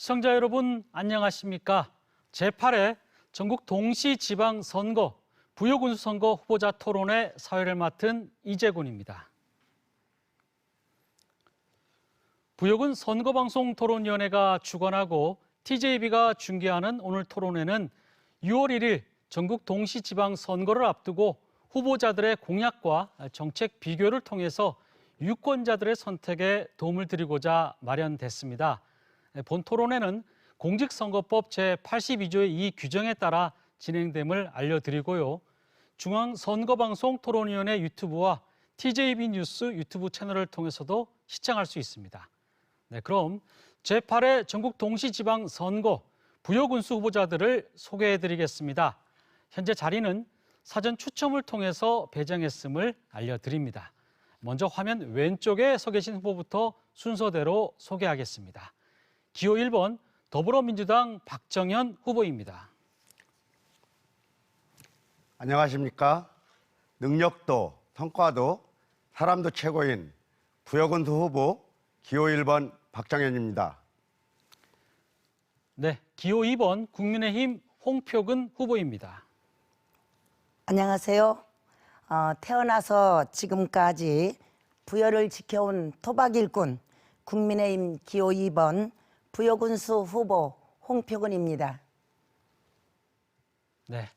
시청자 여러분 안녕하십니까? 제8회 전국 동시지방선거 부여군수선거 후보자 토론회 사회를 맡은 이재군입니다. 부여군 선거방송토론위원회가 주관하고 TJB가 중계하는 오늘 토론회는 6월 1일 전국 동시지방선거를 앞두고 후보자들의 공약과 정책 비교를 통해서 유권자들의 선택에 도움을 드리고자 마련됐습니다. 본 토론회는 공직선거법 제82조의 이 규정에 따라 진행됨을 알려드리고요. 중앙선거방송토론위원회 유튜브와 TJB 뉴스 유튜브 채널을 통해서도 시청할 수 있습니다. 네, 그럼 제8회 전국 동시지방선거 부여군수 후보자들을 소개해드리겠습니다. 현재 자리는 사전 추첨을 통해서 배정했음을 알려드립니다. 먼저 화면 왼쪽에 서 계신 후보부터 순서대로 소개하겠습니다. 기호 1번 더불어민주당 박정현 후보입니다. 안녕하십니까? 능력도, 성과도, 사람도 최고인 부여군수 후보 기호 1번 박정현입니다. 네, 기호 2번 국민의힘 홍표근 후보입니다. 안녕하세요. 태어나서 지금까지 부여를 지켜온 토박일꾼 국민의힘 기호 2번 부여군수 후보 홍표근입니다. 네,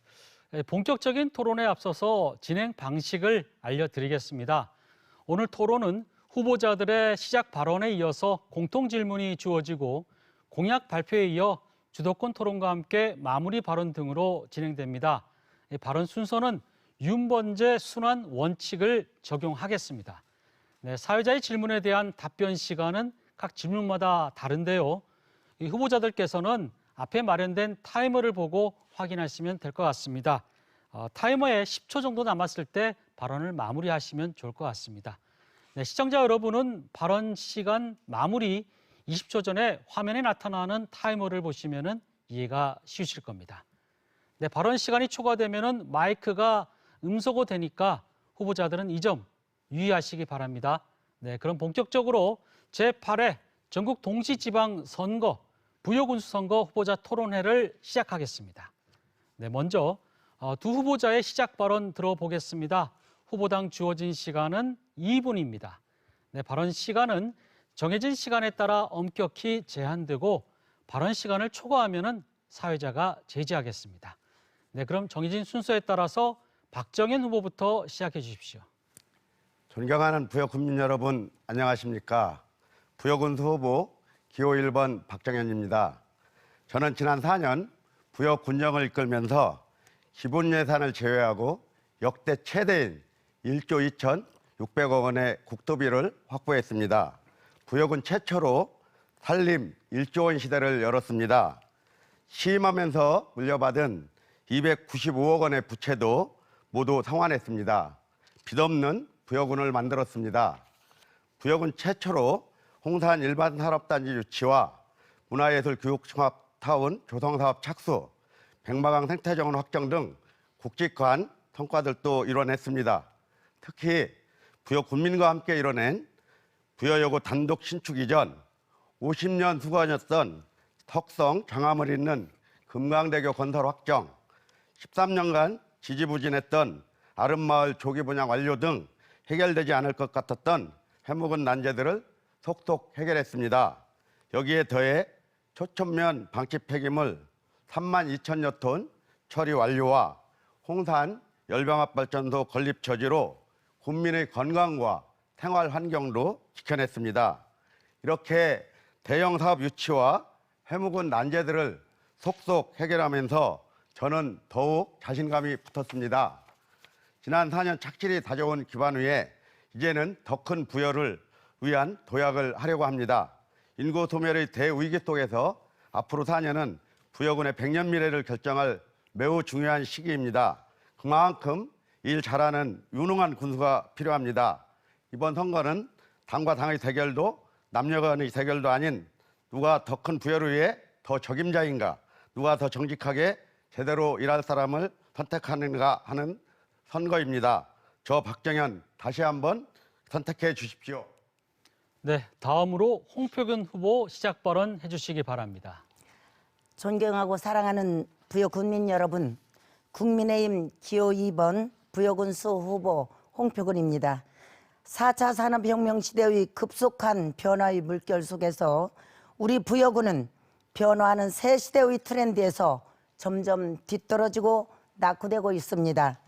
본격적인 토론에 앞서서 진행 방식을 알려드리겠습니다. 오늘 토론은 후보자들의 시작 발언에 이어서 공통 질문이 주어지고 공약 발표에 이어 주도권 토론과 함께 마무리 발언 등으로 진행됩니다. 발언 순서는 윤번제 순환 원칙을 적용하겠습니다. 네, 사회자의 질문에 대한 답변 시간은 각 질문마다 다른데요. 이 후보자들께서는 앞에 마련된 타이머를 보고 확인하시면 될 것 같습니다. 타이머에 10초 정도 남았을 때 발언을 마무리하시면 좋을 것 같습니다. 네, 시청자 여러분은 발언 시간 마무리 20초 전에 화면에 나타나는 타이머를 보시면 이해가 쉬우실 겁니다. 네, 발언 시간이 초과되면 마이크가 음소거 되니까 후보자들은 이 점 유의하시기 바랍니다. 네, 그럼 본격적으로 제8회 전국 동시지방선거 부여군수선거 후보자 토론회를 시작하겠습니다. 네, 먼저 두 후보자의 시작 발언 들어보겠습니다. 후보당 주어진 시간은 2분입니다. 네, 발언 시간은 정해진 시간에 따라 엄격히 제한되고 발언 시간을 초과하면 사회자가 제지하겠습니다. 네, 그럼 정해진 순서에 따라서 박정현 후보부터 시작해 주십시오. 존경하는 부여 국민 여러분 안녕하십니까? 부여군수 후보 기호 1번 박정현입니다. 저는 지난 4년 부여 군정을 이끌면서 기본 예산을 제외하고 역대 최대인 1조 2,600억 원의 국토비를 확보했습니다. 부여군 최초로 산림 1조 원 시대를 열었습니다. 취임하면서 물려받은 295억 원의 부채도 모두 상환했습니다. 빚없는 부여군을 만들었습니다. 부여군 최초로 홍산 일반산업단지 유치와 문화예술교육종합타운 조성사업 착수, 백마강 생태정원 확정 등 굵직한 성과들도 이뤄냈습니다. 특히 부여 군민과 함께 이뤄낸 부여여고 단독 신축 이전, 50년 수건이었던 턱성 장암을 잇는 금강대교 건설 확정, 13년간 지지부진했던 아름마을 조기 분양 완료 등 해결되지 않을 것 같았던 해묵은 난제들을 속속 해결했습니다. 여기에 더해 초천면 방치 폐기물 3만 2천여 톤 처리 완료와 홍산 열병합발전소 건립 저지로 국민의 건강과 생활 환경도 지켜냈습니다. 이렇게 대형 사업 유치와 해묵은 난제들을 속속 해결하면서 저는 더욱 자신감이 붙었습니다. 지난 4년 착실히 다져온 기반 위에 이제는 더 큰 부여를 위한 도약을 하려고 합니다. 인구 소멸의 대위기 속에서 앞으로 4년은 부여군의 100년 미래를 결정할 매우 중요한 시기입니다. 그만큼 일 잘하는 유능한 군수가 필요합니다. 이번 선거는 당과 당의 대결도 남녀 간의 대결도 아닌 누가 더 큰 부여를 위해 더 적임자인가, 누가 더 정직하게 제대로 일할 사람을 선택하는가 하는 선거입니다. 저 박정현 다시 한번 선택해 주십시오. 네, 다음으로 홍표균 후보 시작 발언 해주시기 바랍니다. 존경하고 사랑하는 부여 군민 여러분, 국민의힘 기호 2번 부여군수 후보 홍표근입니다. 4차 산업혁명 시대의 급속한 변화의 물결 속에서 우리 부여군은 변화하는 새 시대의 트렌드에서 점점 뒤떨어지고 낙후되고 있습니다.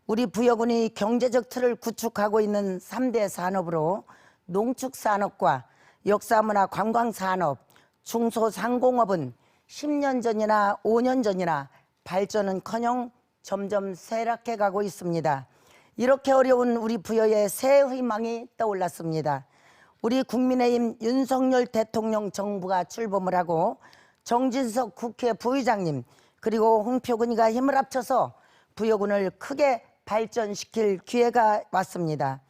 우리 부여군이 경제적 틀을 구축하고 있는 3대 산업으로 농축산업과 역사문화 관광산업, 중소상공업은 10년 전이나 5년 전이나 발전은커녕 점점 쇠락해 가고 있습니다. 이렇게 어려운 우리 부여의 새 희망이 떠올랐습니다. 우리 국민의힘 윤석열 대통령 정부가 출범을 하고 정진석 국회 부의장님 그리고 홍표근이가 힘을 합쳐서 부여군을 크게 발전시킬 기회가 왔습니다.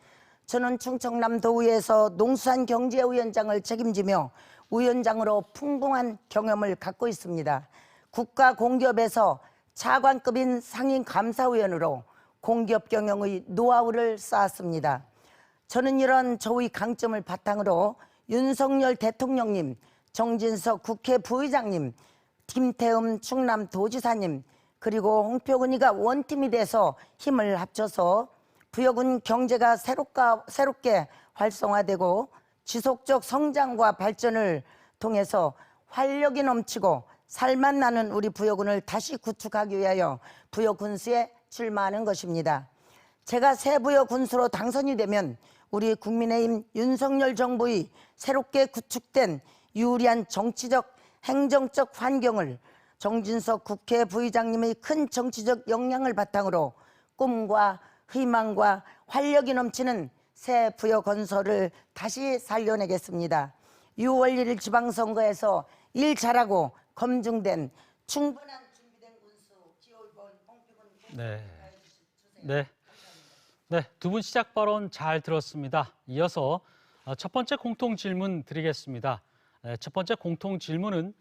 저는 충청남도의회에서 농수산경제위원장을 책임지며 위원장으로 풍부한 경험을 갖고 있습니다. 국가공기업에서 차관급인 상임감사위원으로 공기업 경영의 노하우를 쌓았습니다. 저는 이런 저의 강점을 바탕으로 윤석열 대통령님, 정진석 국회 부의장님, 김태흠 충남도지사님 그리고 홍표근이가 원팀이 돼서 힘을 합쳐서 부여군 경제가 새롭게 활성화되고 지속적 성장과 발전을 통해서 활력이 넘치고 살맛 나는 우리 부여군을 다시 구축하기 위하여 부여군수에 출마하는 것입니다. 제가 새 부여군수로 당선이 되면 우리 국민의힘 윤석열 정부의 새롭게 구축된 유리한 정치적, 행정적 환경을 정진석 국회 부의장님의 큰 정치적 역량을 바탕으로 꿈과 희망과 활력이 넘치는 새 부여 건설을 다시 살려내겠습니다. 6월 1일 지방선거에서 일 잘하고 검증된 충분한 준비된 군수 기호번 홍표근 네, 두 분 시작 발언 잘 들었습니다. 이어서 첫 번째 공통 질문 드리겠습니다. 첫 번째 공통 질문은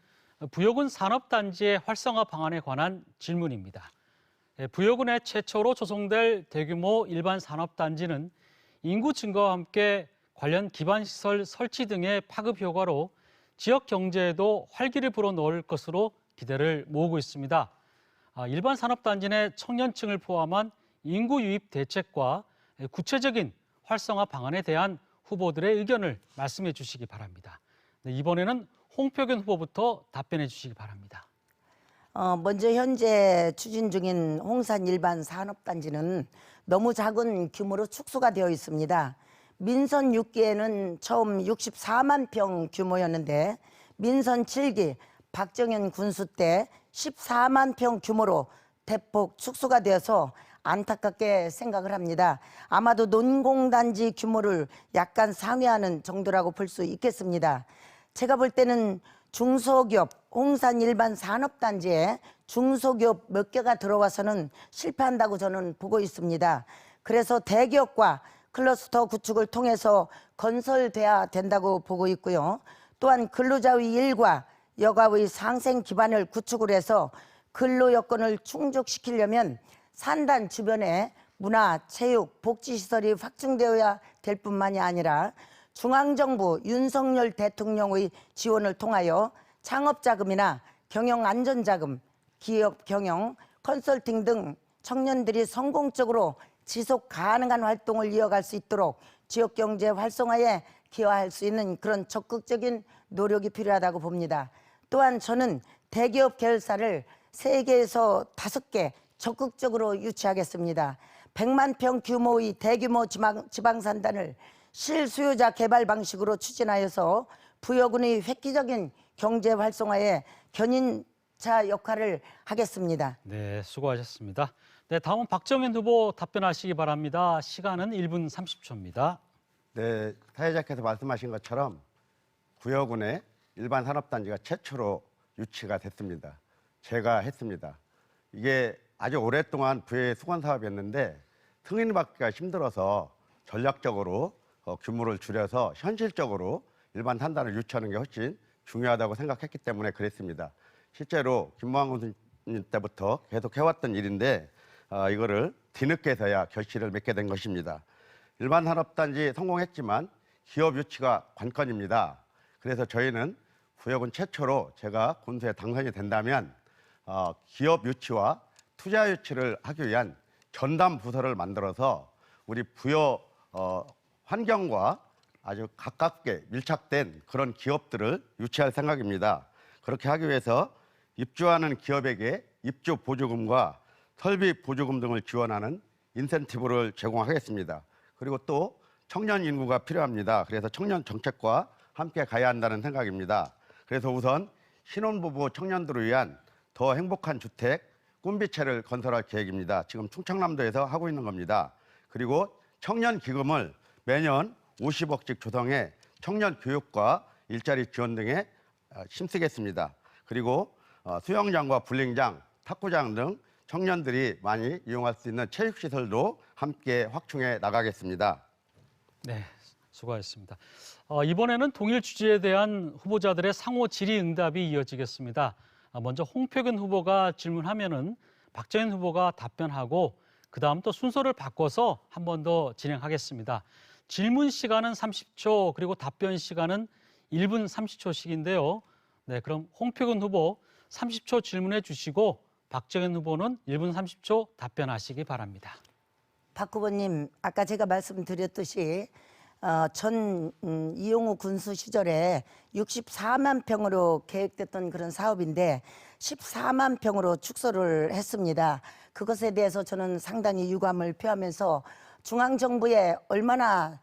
부여군 산업단지의 활성화 방안에 관한 질문입니다. 부여군에 최초로 조성될 대규모 일반 산업단지는 인구 증가와 함께 관련 기반시설 설치 등의 파급 효과로 지역 경제에도 활기를 불어넣을 것으로 기대를 모으고 있습니다. 일반 산업단지 내 청년층을 포함한 인구 유입 대책과 구체적인 활성화 방안에 대한 후보들의 의견을 말씀해 주시기 바랍니다. 네, 이번에는 홍표균 후보부터 답변해 주시기 바랍니다. 먼저 현재 추진 중인 홍산 일반 산업단지는 너무 작은 규모로 축소가 되어 있습니다. 민선 6기에는 처음 64만 평 규모였는데 민선 7기 박정현 군수 때 14만 평 규모로 대폭 축소가 되어서 안타깝게 생각을 합니다. 아마도 논공단지 규모를 약간 상회하는 정도라고 볼 수 있겠습니다. 제가 볼 때는 중소기업, 홍산 일반 산업단지에 중소기업 몇 개가 들어와서는 실패한다고 저는 보고 있습니다. 그래서 대기업과 클러스터 구축을 통해서 건설돼야 된다고 보고 있고요. 또한 근로자의 일과 여가의 상생 기반을 구축을 해서 근로 여건을 충족시키려면 산단 주변에 문화, 체육, 복지시설이 확충되어야 될 뿐만이 아니라 중앙정부 윤석열 대통령의 지원을 통하여 창업자금이나 경영안전자금, 기업 경영, 컨설팅 등 청년들이 성공적으로 지속 가능한 활동을 이어갈 수 있도록 지역경제 활성화에 기여할 수 있는 그런 적극적인 노력이 필요하다고 봅니다. 또한 저는 대기업 계열사를 3개에서 5개 적극적으로 유치하겠습니다. 100만 평 규모의 대규모 지방산단을 실수요자 개발 방식으로 추진하여서 부여군의 획기적인 경제 활성화에 견인차 역할을 하겠습니다. 네, 수고하셨습니다. 네, 다음은 박정현 후보 답변하시기 바랍니다. 시간은 1분 30초입니다. 네, 사회자께서 말씀하신 것처럼 부여군의 일반 산업단지가 최초로 유치가 됐습니다. 제가 했습니다. 이게 아주 오랫동안 부여의 수건 사업이었는데 승인받기가 힘들어서 전략적으로 규모를 줄여서 현실적으로 일반 산단을 유치하는 게 훨씬 중요하다고 생각했기 때문에 그랬습니다. 실제로 김무한 군수님 때부터 계속 해왔던 일인데 이거를 뒤늦게서야 결실을 맺게 된 것입니다. 일반 산업단지 성공했지만 기업 유치가 관건입니다. 그래서 저희는 부여군 최초로 제가 군수에 당선이 된다면 기업 유치와 투자 유치를 하기 위한 전담 부서를 만들어서 우리 부여 환경과 아주 가깝게 밀착된 그런 기업들을 유치할 생각입니다. 그렇게 하기 위해서 입주하는 기업에게 입주 보조금과 설비 보조금 등을 지원하는 인센티브를 제공하겠습니다. 그리고 또 청년 인구가 필요합니다. 그래서 청년 정책과 함께 가야 한다는 생각입니다. 그래서 우선 신혼부부 청년들을 위한 더 행복한 주택, 꿈비채를 건설할 계획입니다. 지금 충청남도에서 하고 있는 겁니다. 그리고 청년 기금을 매년 50억씩 조성해 청년 교육과 일자리 지원 등에 힘쓰겠습니다. 그리고 수영장과 볼링장, 탁구장 등 청년들이 많이 이용할 수 있는 체육시설도 함께 확충해 나가겠습니다. 네, 수고하셨습니다. 이번에는 동일 주제에 대한 후보자들의 상호 질의응답이 이어지겠습니다. 먼저 홍표균 후보가 질문하면은 박정현 후보가 답변하고 그 다음 또 순서를 바꿔서 한 번 더 진행하겠습니다. 질문 시간은 30초 그리고 답변 시간은 1분 30초씩인데요. 네, 그럼 홍표균 후보 30초 질문해 주시고 박정현 후보는 1분 30초 답변하시기 바랍니다. 박 후보님, 아까 제가 말씀드렸듯이 전 이용우 군수 시절에 64만 평으로 계획됐던 그런 사업인데 14만 평으로 축소를 했습니다. 그것에 대해서 저는 상당히 유감을 표하면서 중앙정부에 얼마나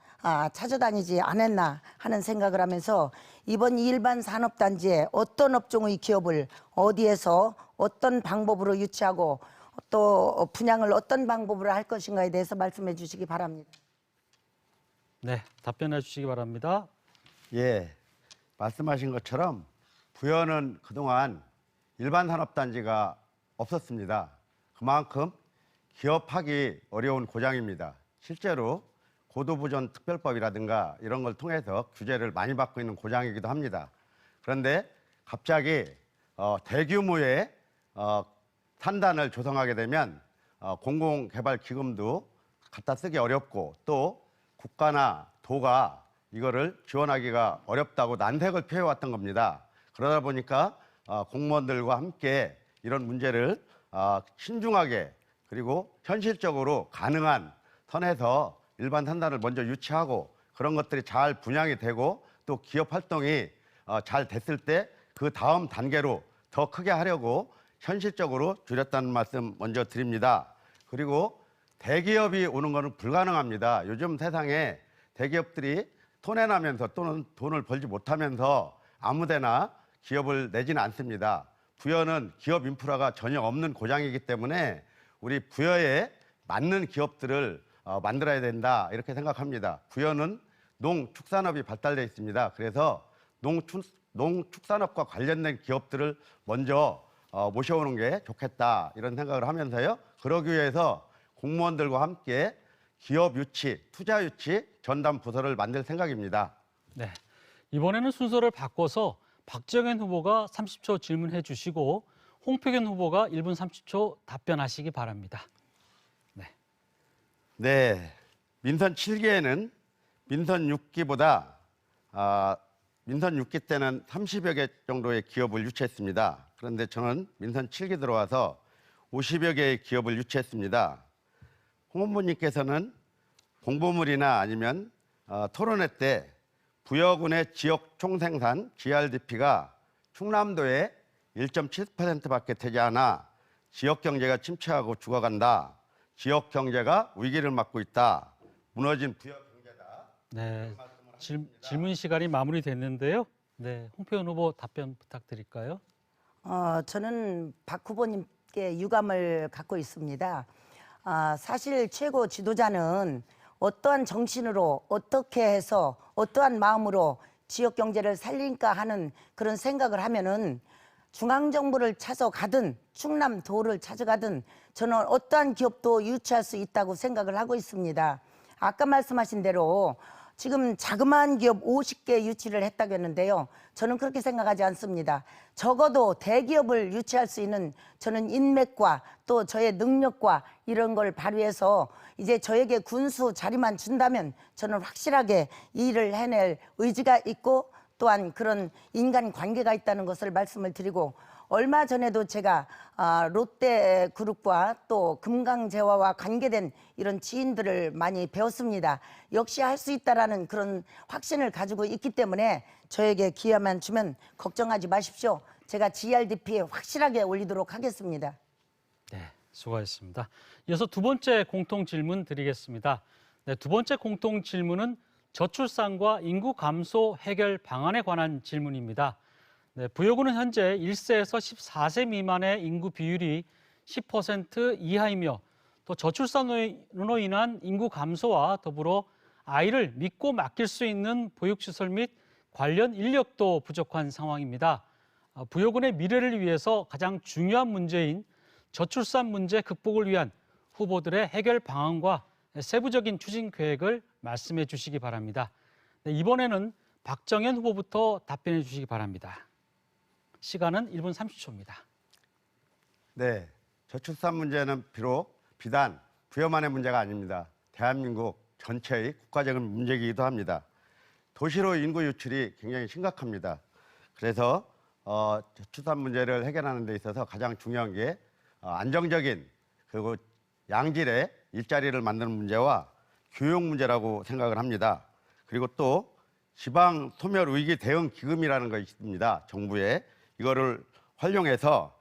찾아다니지 않았나 하는 생각을 하면서 이번 일반 산업단지에 어떤 업종의 기업을 어디에서 어떤 방법으로 유치하고 또 분양을 어떤 방법으로 할 것인가에 대해서 말씀해 주시기 바랍니다. 네, 답변해 주시기 바랍니다. 예, 말씀하신 것처럼 부여는 그동안 일반 산업단지가 없었습니다. 그만큼 기업하기 어려운 고장입니다. 실제로 고도부전 특별법이라든가 이런 걸 통해서 규제를 많이 받고 있는 고장이기도 합니다. 그런데 갑자기 대규모의 산단을 조성하게 되면 공공개발기금도 갖다 쓰기 어렵고 또 국가나 도가 이거를 지원하기가 어렵다고 난색을 표해왔던 겁니다. 그러다 보니까 공무원들과 함께 이런 문제를 신중하게 그리고 현실적으로 가능한 선에서 일반 산단을 먼저 유치하고 그런 것들이 잘 분양이 되고 또 기업 활동이 잘 됐을 때 그 다음 단계로 더 크게 하려고 현실적으로 줄였다는 말씀 먼저 드립니다. 그리고 대기업이 오는 것은 불가능합니다. 요즘 세상에 대기업들이 손해나면서 또는 돈을 벌지 못하면서 아무데나 기업을 내지는 않습니다. 부여는 기업 인프라가 전혀 없는 고장이기 때문에 우리 부여에 맞는 기업들을 만들어야 된다 이렇게 생각합니다. 부여는 농축산업이 발달되어 있습니다. 그래서 농축산업과 관련된 기업들을 먼저 모셔오는 게 좋겠다 이런 생각을 하면서요. 그러기 위해서 공무원들과 함께 기업 유치, 투자 유치 전담 부서를 만들 생각입니다. 네, 이번에는 순서를 바꿔서 박정현 후보가 30초 질문해 주시고 홍표균 후보가 1분 30초 답변하시기 바랍니다. 네, 민선 7기에는 민선 6기보다 민선 6기 때는 30여 개 정도의 기업을 유치했습니다. 그런데 저는 민선 7기 들어와서 50여 개의 기업을 유치했습니다. 홍 후보님께서는 공보물이나 아니면 토론회 때 부여군의 지역 총생산 GRDP가 충남도의 1.7%밖에 되지 않아 지역 경제가 침체하고 죽어간다. 지역 경제가 위기를 맞고 있다. 무너진 부여 경제다. 네, 질문 시간이 마무리됐는데요. 네, 홍표균 후보 답변 부탁드릴까요? 저는 박 후보님께 유감을 갖고 있습니다. 사실 최고 지도자는 어떠한 정신으로 어떻게 해서 어떠한 마음으로 지역 경제를 살릴까 하는 그런 생각을 하면은 중앙정부를 찾아가든 충남도를 찾아가든 저는 어떠한 기업도 유치할 수 있다고 생각을 하고 있습니다. 아까 말씀하신 대로 지금 자그마한 기업 50개 유치를 했다고 했는데요. 저는 그렇게 생각하지 않습니다. 적어도 대기업을 유치할 수 있는 저는 인맥과 또 저의 능력과 이런 걸 발휘해서 이제 저에게 군수 자리만 준다면 저는 확실하게 이 일을 해낼 의지가 있고 또한 그런 인간 관계가 있다는 것을 말씀을 드리고, 얼마 전에도 제가 롯데그룹과 또 금강제화와 관계된 이런 지인들을 많이 배웠습니다. 역시 할 수 있다라는 그런 확신을 가지고 있기 때문에 저에게 기회만 주면 걱정하지 마십시오. 제가 GRDP에 확실하게 올리도록 하겠습니다. 네, 수고하셨습니다. 이어서 두 번째 공통 질문 드리겠습니다. 네, 두 번째 공통 질문은 저출산과 인구 감소 해결 방안에 관한 질문입니다. 네, 부여구는 현재 1세에서 14세 미만의 인구 비율이 10% 이하이며 또 저출산으로 인한 인구 감소와 더불어 아이를 믿고 맡길 수 있는 보육시설 및 관련 인력도 부족한 상황입니다. 부여군의 미래를 위해서 가장 중요한 문제인 저출산 문제 극복을 위한 후보들의 해결 방안과 세부적인 추진 계획을 말씀해 주시기 바랍니다. 네, 이번에는 박정현 후보부터 답변해 주시기 바랍니다. 시간은 1분 30초입니다. 네, 저출산 문제는 비록 비단 부여만의 문제가 아닙니다. 대한민국 전체의 국가적인 문제이기도 합니다. 도시로 인구 유출이 굉장히 심각합니다. 그래서 저출산 문제를 해결하는 데 있어서 가장 중요한 게 안정적인 그리고 양질의 일자리를 만드는 문제와 교육 문제라고 생각을 합니다. 그리고 또 지방 소멸 위기 대응 기금이라는 것이 있습니다. 정부에 이거를 활용해서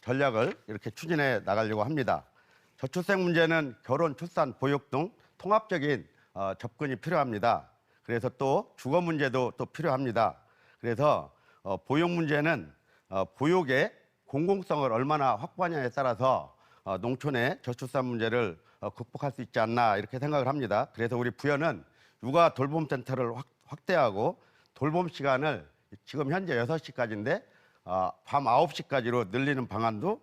전략을 이렇게 추진해 나가려고 합니다. 저출생 문제는 결혼, 출산, 보육 등 통합적인 접근이 필요합니다. 그래서 또 주거 문제도 또 필요합니다. 그래서 보육 문제는 보육의 공공성을 얼마나 확보하냐에 따라서 농촌의 저출산 문제를 극복할 수 있지 않나 이렇게 생각을 합니다. 그래서 우리 부여는 육아 돌봄 센터를 확대하고 돌봄 시간을 지금 현재 6시까지인데 밤 9시까지로 늘리는 방안도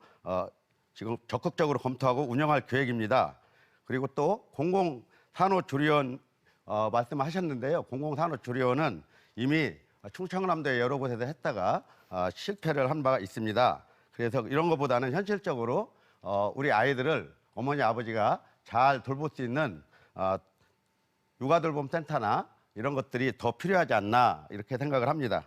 지금 적극적으로 검토하고 운영할 계획입니다. 그리고 또 공공산후조리원 말씀하셨는데요. 공공산후조리원은 이미 충청남도의 여러 곳에서 했다가 실패를 한 바가 있습니다. 그래서 이런 것보다는 현실적으로 우리 아이들을 어머니 아버지가 잘 돌볼 수 있는 육아돌봄 센터나 이런 것들이 더 필요하지 않나 이렇게 생각을 합니다.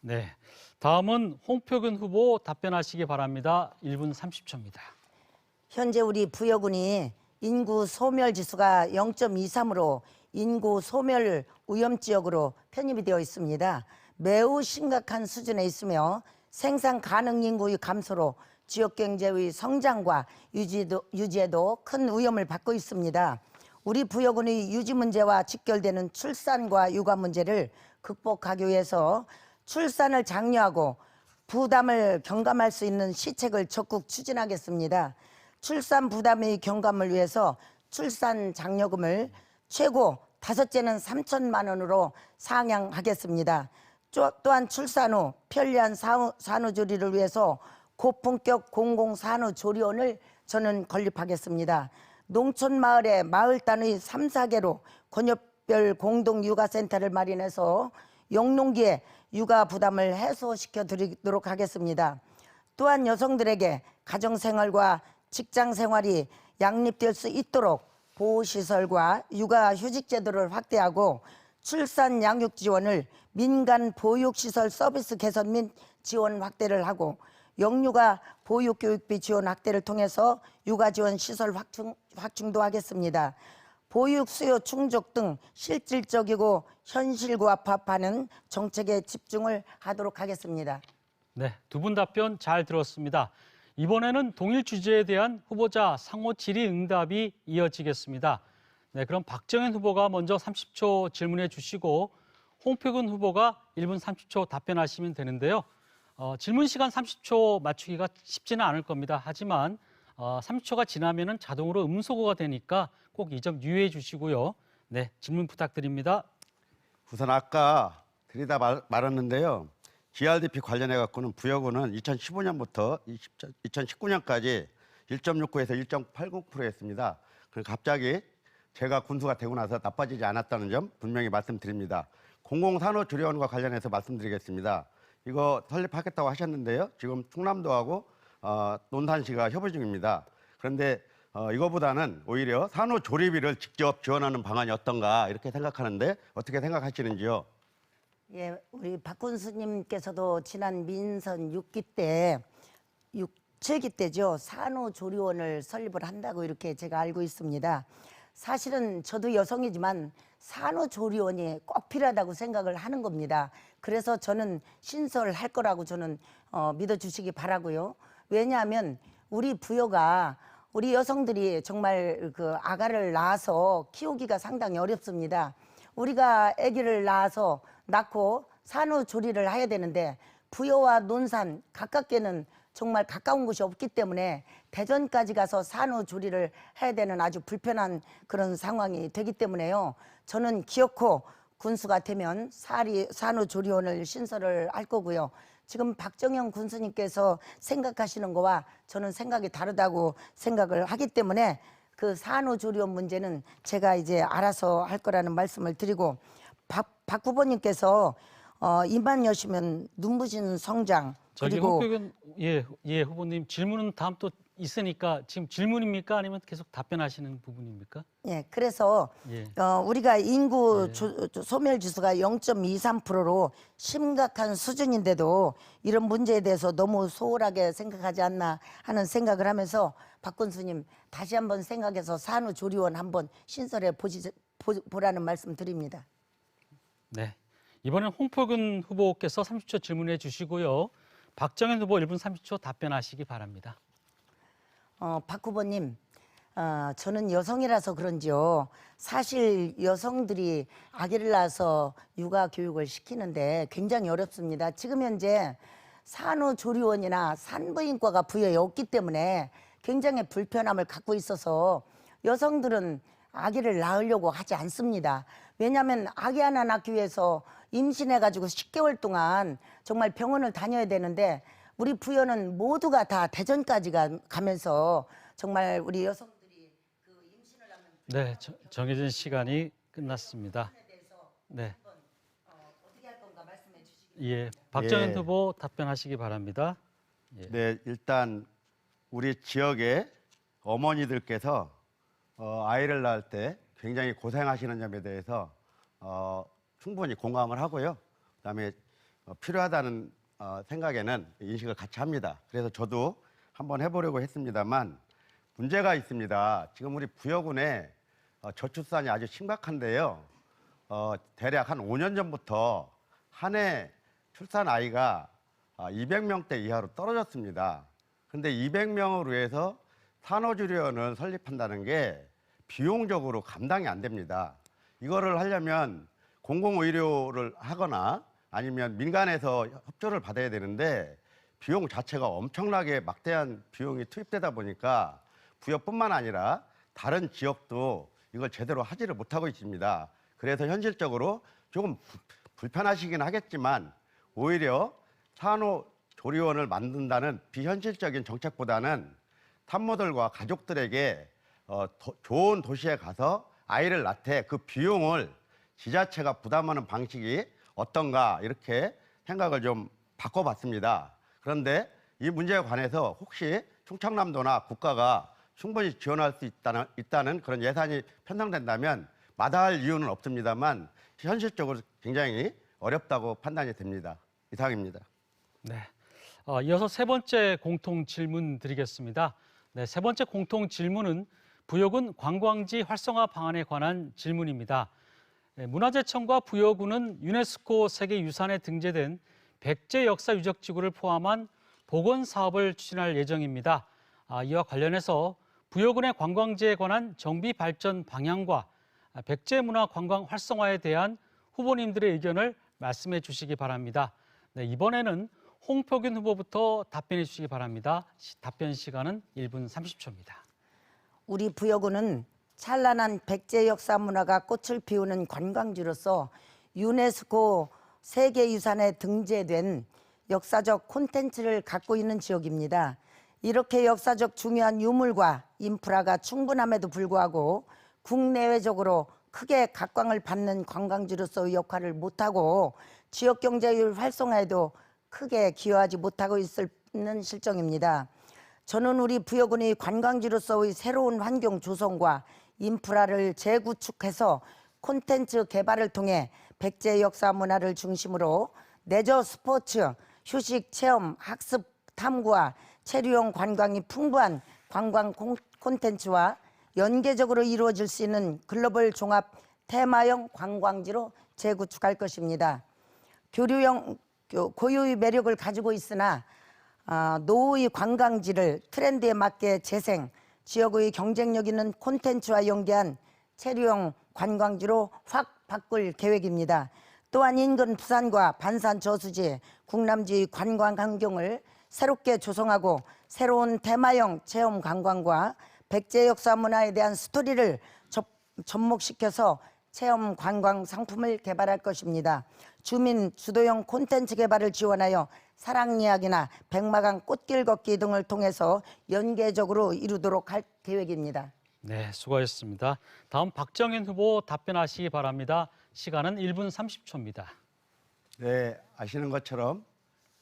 네, 다음은 홍표균 후보 답변하시기 바랍니다. 1분 30초입니다. 현재 우리 부여군이 인구 소멸 지수가 0.23으로 인구 소멸 위험지역으로 편입이 되어 있습니다. 매우 심각한 수준에 있으며 생산 가능 인구의 감소로 지역 경제의 성장과 유지에도 큰 위험을 받고 있습니다. 우리 부여군의 유지 문제와 직결되는 출산과 육아 문제를 극복하기 위해서 출산을 장려하고 부담을 경감할 수 있는 시책을 적극 추진하겠습니다. 출산 부담의 경감을 위해서 출산 장려금을 최고 5째는 3천만 원으로 상향하겠습니다. 또한 출산 후 편리한 산후조리를 위해서 고품격 공공산후조리원을 저는 건립하겠습니다. 농촌 마을에 마을 단위 3, 4개로 권역별 공동육아센터를 마련해서 영농기에 육아 부담을 해소시켜 드리도록 하겠습니다. 또한 여성들에게 가정생활과 직장생활이 양립될 수 있도록 보호시설과 육아휴직 제도를 확대하고 출산 양육 지원을 민간 보육시설 서비스 개선 및 지원 확대를 하고 영유아 보육교육비 지원 확대를 통해서 육아 지원 시설 확충도 하겠습니다. 보육 수요 충족 등 실질적이고 현실과 합하는 정책에 집중을 하도록 하겠습니다. 네, 두 분 답변 잘 들었습니다. 이번에는 동일 주제에 대한 후보자 상호 질의응답이 이어지겠습니다. 네, 그럼 박정현 후보가 먼저 30초 질문해 주시고 홍표균 후보가 1분 30초 답변하시면 되는데요. 질문 시간 30초 맞추기가 쉽지는 않을 겁니다. 하지만 30초가 지나면은 자동으로 음소거가 되니까 꼭 이 점 유의해 주시고요. 네, 질문 부탁드립니다. 우선 아까 드리다 말았는데요. GRDP 관련해 갖고는 부여구는 2015년부터 2019년까지 1.69에서 1.80%였습니다. 그리고 갑자기 제가 군수가 되고 나서 나빠지지 않았다는 점 분명히 말씀드립니다. 공공산후조리원과 관련해서 말씀드리겠습니다. 이거 설립하겠다고 하셨는데요. 지금 충남도하고 논산시가 협의 중입니다. 그런데 이거보다는 오히려 산후조리비를 직접 지원하는 방안이 어떤가 이렇게 생각하는데 어떻게 생각하시는지요? 예, 우리 박군수님께서도 지난 민선 6기 때 7기 때죠. 산후조리원을 설립을 한다고 이렇게 제가 알고 있습니다. 사실은 저도 여성이지만 산후조리원이 꼭 필요하다고 생각을 하는 겁니다. 그래서 저는 신설할 거라고 저는 믿어주시기 바라고요. 왜냐하면 우리 부여가 우리 여성들이 정말 그 아가를 낳아서 키우기가 상당히 어렵습니다. 우리가 아기를 낳고 산후조리를 해야 되는데 부여와 논산 가깝게는 정말 가까운 곳이 없기 때문에 대전까지 가서 산후조리를 해야 되는 아주 불편한 그런 상황이 되기 때문에요. 저는 기어코 군수가 되면 산후조리원을 신설을 할 거고요. 지금 박정영 군수님께서 생각하시는 거와 저는 생각이 다르다고 생각을 하기 때문에 그 산후조리원 문제는 제가 이제 알아서 할 거라는 말씀을 드리고 박 후보님께서 입만 여시면 눈부신 성장 그리고 홍표균 후보님 질문은 다음 또 있으니까 지금 질문입니까? 아니면 계속 답변하시는 부분입니까? 예, 그래서 예. 우리가 인구 소멸 지수가 0.23%로 심각한 수준인데도 이런 문제에 대해서 너무 소홀하게 생각하지 않나 하는 생각을 하면서 박 군수님 다시 한번 생각해서 산후조리원 한번 신설해 보라는 말씀 드립니다. 네. 이번엔 홍표균 후보께서 30초 질문해 주시고요. 박정현 후보 1분 30초 답변하시기 바랍니다. 박 후보님, 저는 여성이라서 그런지요. 사실 여성들이 아기를 낳아서 육아 교육을 시키는데 굉장히 어렵습니다. 지금 현재 산후조리원이나 산부인과가 부여에 없기 때문에 굉장히 불편함을 갖고 있어서 여성들은 아기를 낳으려고 하지 않습니다. 왜냐하면 아기 하나 낳기 위해서 임신해가지고 10개월 동안 정말 병원을 다녀야 되는데 우리 부여는 모두가 다 대전까지 가면서 정말 우리 여성들이 그 임신을 하면 네, 정해진 시간이 끝났습니다. 네, 어떻게 할 건가 말씀해 주시기 예, 박정현 예. 후보 답변하시기 바랍니다. 네, 일단 우리 지역의 어머니들께서 아이를 낳을 때 굉장히 고생하시는 점에 대해서 충분히 공감을 하고요. 그다음에 필요하다는 생각에는 인식을 같이 합니다. 그래서 저도 한번 해보려고 했습니다만 문제가 있습니다. 지금 우리 부여군에 저출산이 아주 심각한데요. 대략 한 5년 전부터 한 해 출산 아이가 200명대 이하로 떨어졌습니다. 그런데 200명을 위해서 산후조리원을 설립한다는 게 비용적으로 감당이 안 됩니다. 이거를 하려면 공공의료를 하거나 아니면 민간에서 협조를 받아야 되는데 비용 자체가 엄청나게 막대한 비용이 투입되다 보니까 부여뿐만 아니라 다른 지역도 이걸 제대로 하지를 못하고 있습니다. 그래서 현실적으로 조금 불편하시긴 하겠지만 오히려 산후조리원을 만든다는 비현실적인 정책보다는 산모들과 가족들에게 좋은 도시에 가서 아이를 낳되 그 비용을 지자체가 부담하는 방식이 어떤가 이렇게 생각을 좀 바꿔봤습니다. 그런데 이 문제에 관해서 혹시 충청남도나 국가가 충분히 지원할 수 있다는 그런 예산이 편성된다면 마다할 이유는 없습니다만 현실적으로 굉장히 어렵다고 판단이 됩니다. 이상입니다. 네. 이어서 세 번째 공통 질문 드리겠습니다. 네, 세 번째 공통 질문은 부여군 관광지 활성화 방안에 관한 질문입니다. 문화재청과 부여군은 유네스코 세계유산에 등재된 백제 역사 유적 지구를 포함한 복원 사업을 추진할 예정입니다. 이와 관련해서 부여군의 관광지에 관한 정비 발전 방향과 백제 문화 관광 활성화에 대한 후보님들의 의견을 말씀해 주시기 바랍니다. 네, 이번에는 홍표균 후보부터 답변해 주시기 바랍니다. 답변 시간은 1분 30초입니다. 우리 부여군은 찬란한 백제 역사 문화가 꽃을 피우는 관광지로서 유네스코 세계유산에 등재된 역사적 콘텐츠를 갖고 있는 지역입니다. 이렇게 역사적 중요한 유물과 인프라가 충분함에도 불구하고 국내외적으로 크게 각광을 받는 관광지로서의 역할을 못하고 지역 경제의 활성화에도 크게 기여하지 못하고 있는 실정입니다. 저는 우리 부여군이 관광지로서의 새로운 환경 조성과 인프라를 재구축해서 콘텐츠 개발을 통해 백제 역사 문화를 중심으로 레저 스포츠, 휴식, 체험, 학습, 탐구와 체류형 관광이 풍부한 관광 콘텐츠와 연계적으로 이루어질 수 있는 글로벌 종합 테마형 관광지로 재구축할 것입니다. 교류형 고유의 매력을 가지고 있으나 노후의 관광지를 트렌드에 맞게 재생, 지역의 경쟁력 있는 콘텐츠와 연계한 체류형 관광지로 확 바꿀 계획입니다. 또한 인근 부산과 반산 저수지, 국남지의 관광 환경을 새롭게 조성하고 새로운 테마형 체험 관광과 백제 역사 문화에 대한 스토리를 접목시켜서 체험 관광 상품을 개발할 것입니다. 주민 주도형 콘텐츠 개발을 지원하여 사랑 이야기나 백마강 꽃길 걷기 등을 통해서 연계적으로 이루도록 할 계획입니다. 네, 수고하셨습니다. 다음 박정현 후보 답변하시기 바랍니다. 시간은 1분 30초입니다. 네, 아시는 것처럼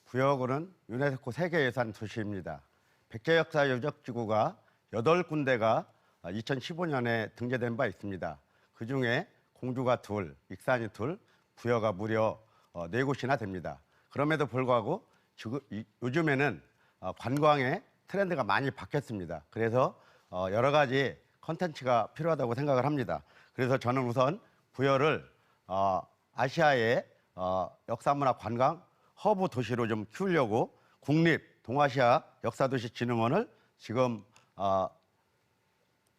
부여군은 유네스코 세계유산 도시입니다. 백제역사 유적지구가 8군데가 2015년에 등재된 바 있습니다. 그중에 공주가 2, 익산이 2, 부여가 무려 4곳이나 됩니다. 그럼에도 불구하고 요즘에는 관광의 트렌드가 많이 바뀌었습니다. 그래서 여러 가지 컨텐츠가 필요하다고 생각을 합니다. 그래서 저는 우선 부여를 아시아의 역사문화 관광 허브 도시로 좀 키우려고 국립 동아시아 역사도시진흥원을 지금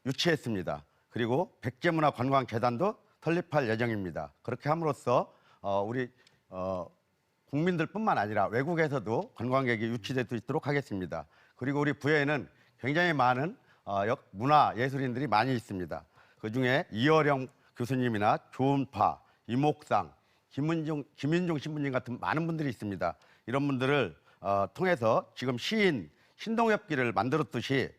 유치했습니다. 그리고 백제문화관광재단도 설립할 예정입니다. 그렇게 함으로써 우리 국민들뿐만 아니라 외국에서도 관광객이 유치될 수 있도록 하겠습니다. 그리고 우리 부여에는 굉장히 많은 문화 예술인들이 많이 있습니다. 그중에 이어령 교수님이나 조은파, 이목상, 김인중 신부님 같은 많은 분들이 있습니다. 이런 분들을 통해서 지금 시인 신동엽기를 만들었듯이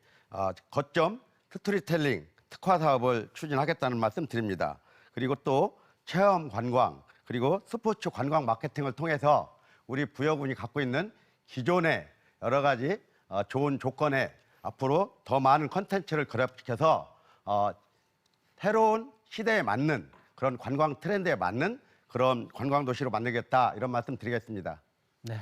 거점 스토리텔링 특화 사업을 추진하겠다는 말씀 드립니다. 그리고 또 체험 관광 그리고 스포츠 관광 마케팅을 통해서 우리 부여군이 갖고 있는 기존의 여러 가지 좋은 조건에 앞으로 더 많은 컨텐츠를 결합시켜서 새로운 시대에 맞는 그런 관광 트렌드에 맞는 그런 관광 도시로 만들겠다 이런 말씀 드리겠습니다. 네.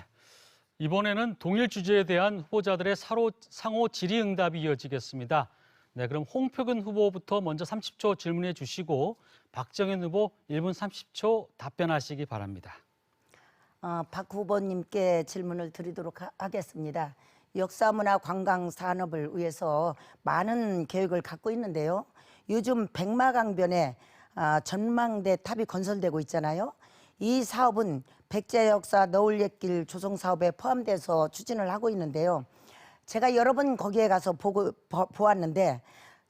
이번에는 동일 주제에 대한 후보자들의 상호 질의응답이 이어지겠습니다. 네, 그럼 홍표근 후보부터 먼저 30초 질문해 주시고 박정현 후보 1분 30초 답변하시기 바랍니다. 박 후보님께 질문을 드리도록 하겠습니다. 역사문화 관광 산업을 위해서 많은 계획을 갖고 있는데요. 요즘 백마강변에 전망대 탑이 건설되고 있잖아요. 이 사업은 백제 역사 너울옛길 조성 사업에 포함돼서 추진을 하고 있는데요. 제가 여러 번 거기에 가서 보았는데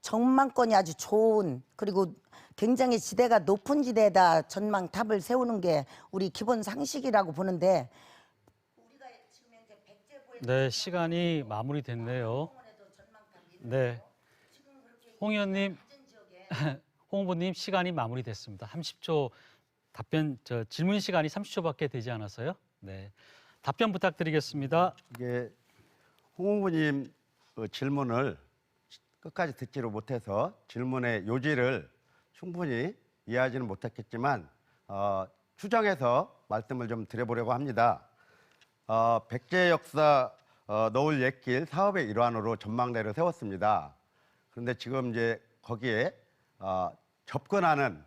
전망권이 아주 좋은 그리고 굉장히 지대가 높은 지대에다 전망탑을 세우는 게 우리 기본 상식이라고 보는데 우리가 지금 현재 백제부에 네, 시간이 마무리됐네요. 네, 홍 의원님, 홍 후보님 시간이 마무리됐습니다. 30초 답변 질문 시간이 30초밖에 되지 않아서요. 네, 답변 부탁드리겠습니다. 이게 홍 후보님 질문을 끝까지 듣지를 못해서 질문의 요지를 충분히 이해하지는 못했겠지만 추정해서 말씀을 좀 드려보려고 합니다. 백제 역사 너울 옛길 사업의 일환으로 전망대를 세웠습니다. 그런데 지금 이제 거기에 접근하는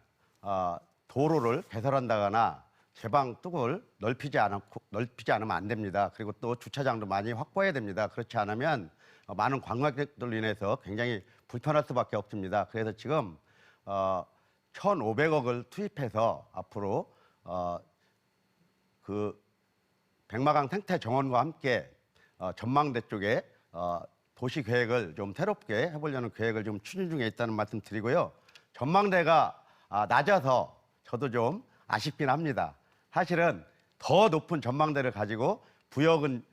도로를 개설한다거나 제방 뚝을 넓히지 않으면 안 됩니다. 그리고 또 주차장도 많이 확보해야 됩니다. 그렇지 않으면 많은 관광객들로 인해서 굉장히 불편할 수밖에 없습니다. 그래서 지금 1,500억을 투입해서 앞으로 그 백마강 생태 정원과 함께 전망대 쪽에 도시 계획을 좀 새롭게 해보려는 계획을 좀 추진 중에 있다는 말씀 드리고요. 전망대가 낮아서 저도 좀 아쉽긴 합니다. 사실은 더 높은 전망대를 가지고 부여군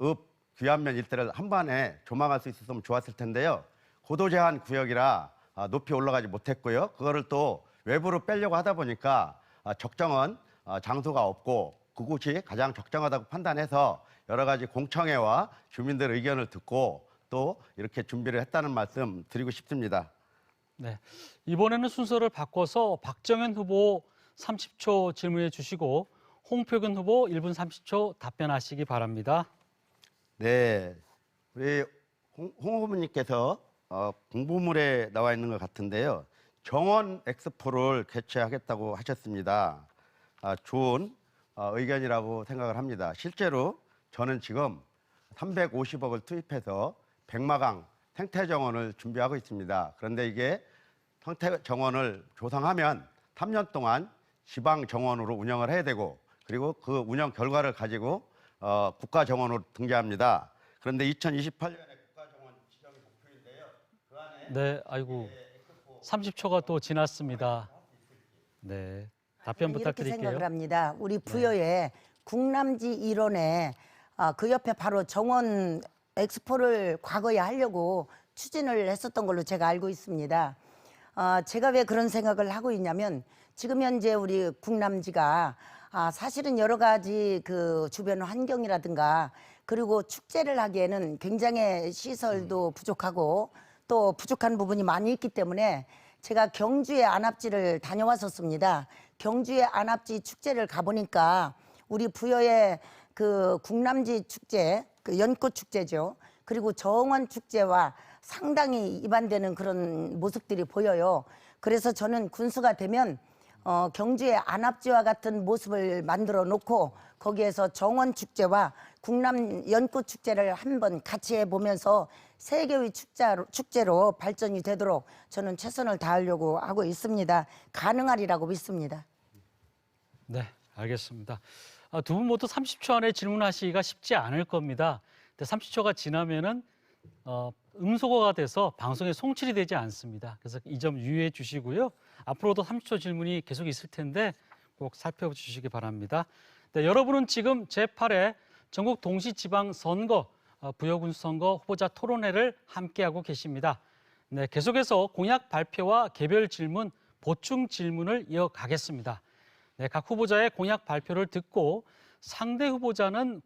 읍 귀안면 일대를 한 번에 조망할 수 있었으면 좋았을 텐데요. 고도 제한 구역이라 높이 올라가지 못했고요. 그거를 또 외부로 빼려고 하다 보니까 적정한 장소가 없고 그곳이 가장 적정하다고 판단해서 여러 가지 공청회와 주민들 의견을 듣고 또 이렇게 준비를 했다는 말씀 드리고 싶습니다. 네, 이번에는 순서를 바꿔서 박정현 후보 30초 질문해 주시고 홍표근 후보 1분 30초 답변하시기 바랍니다. 네, 우리 홍 후보님께서 공보물에 나와 있는 것 같은데요. 정원 엑스포를 개최하겠다고 하셨습니다. 좋은 의견이라고 생각을 합니다. 실제로 저는 지금 350억을 투입해서 백마강 생태정원을 준비하고 있습니다. 그런데 이게 생태정원을 조성하면 3년 동안 지방정원으로 운영을 해야 되고 그리고 그 운영 결과를 가지고 국가정원으로 등재합니다. 그런데 2028년에 국가정원 지정이 목표인데요. 그 안에 네, 아이고 30초가 또 지났습니다. 네, 답변 이렇게 부탁드릴게요. 생각을 합니다. 우리 부여에 국남지 일원에 그 옆에 바로 정원 엑스포를 과거에 하려고 추진을 했었던 걸로 제가 알고 있습니다. 제가 왜 그런 생각을 하고 있냐면 지금 현재 우리 국남지가 사실은 여러 가지 그 주변 환경이라든가 그리고 축제를 하기에는 굉장히 시설도 부족하고 또 부족한 부분이 많이 있기 때문에 제가 경주의 안압지를 다녀왔었습니다. 경주의 안압지 축제를 가보니까 우리 부여의 그 국남지 축제, 그 연꽃 축제죠. 그리고 정원 축제와 상당히 이반되는 그런 모습들이 보여요. 그래서 저는 군수가 되면 경주의 안압지와 같은 모습을 만들어 놓고 거기에서 정원 축제와 국남 연꽃 축제를 한번 같이 해보면서 세계의 축제로 발전이 되도록 저는 최선을 다하려고 하고 있습니다. 가능하리라고 믿습니다. 네, 알겠습니다. 두 분 모두 30초 안에 질문하시기가 쉽지 않을 겁니다. 근데 30초가 지나면은 음소거가 돼서 방송에 송출이 되지 않습니다. 그래서 이 점 유의해 주시고요. 앞으로도 30초 질문이 계속 있을 텐데 꼭 살펴주시기 바랍니다. 네, 여러분은 지금 제8회 전국 동시지방선거 부여군수선거 후보자 토론회를 함께하고 계십니다. 네, 계속해서 공약 발표와 개별 질문, 보충 질문을 이어가겠습니다. 네, 각 후보자의 공약 발표를 듣고 상대 후보자의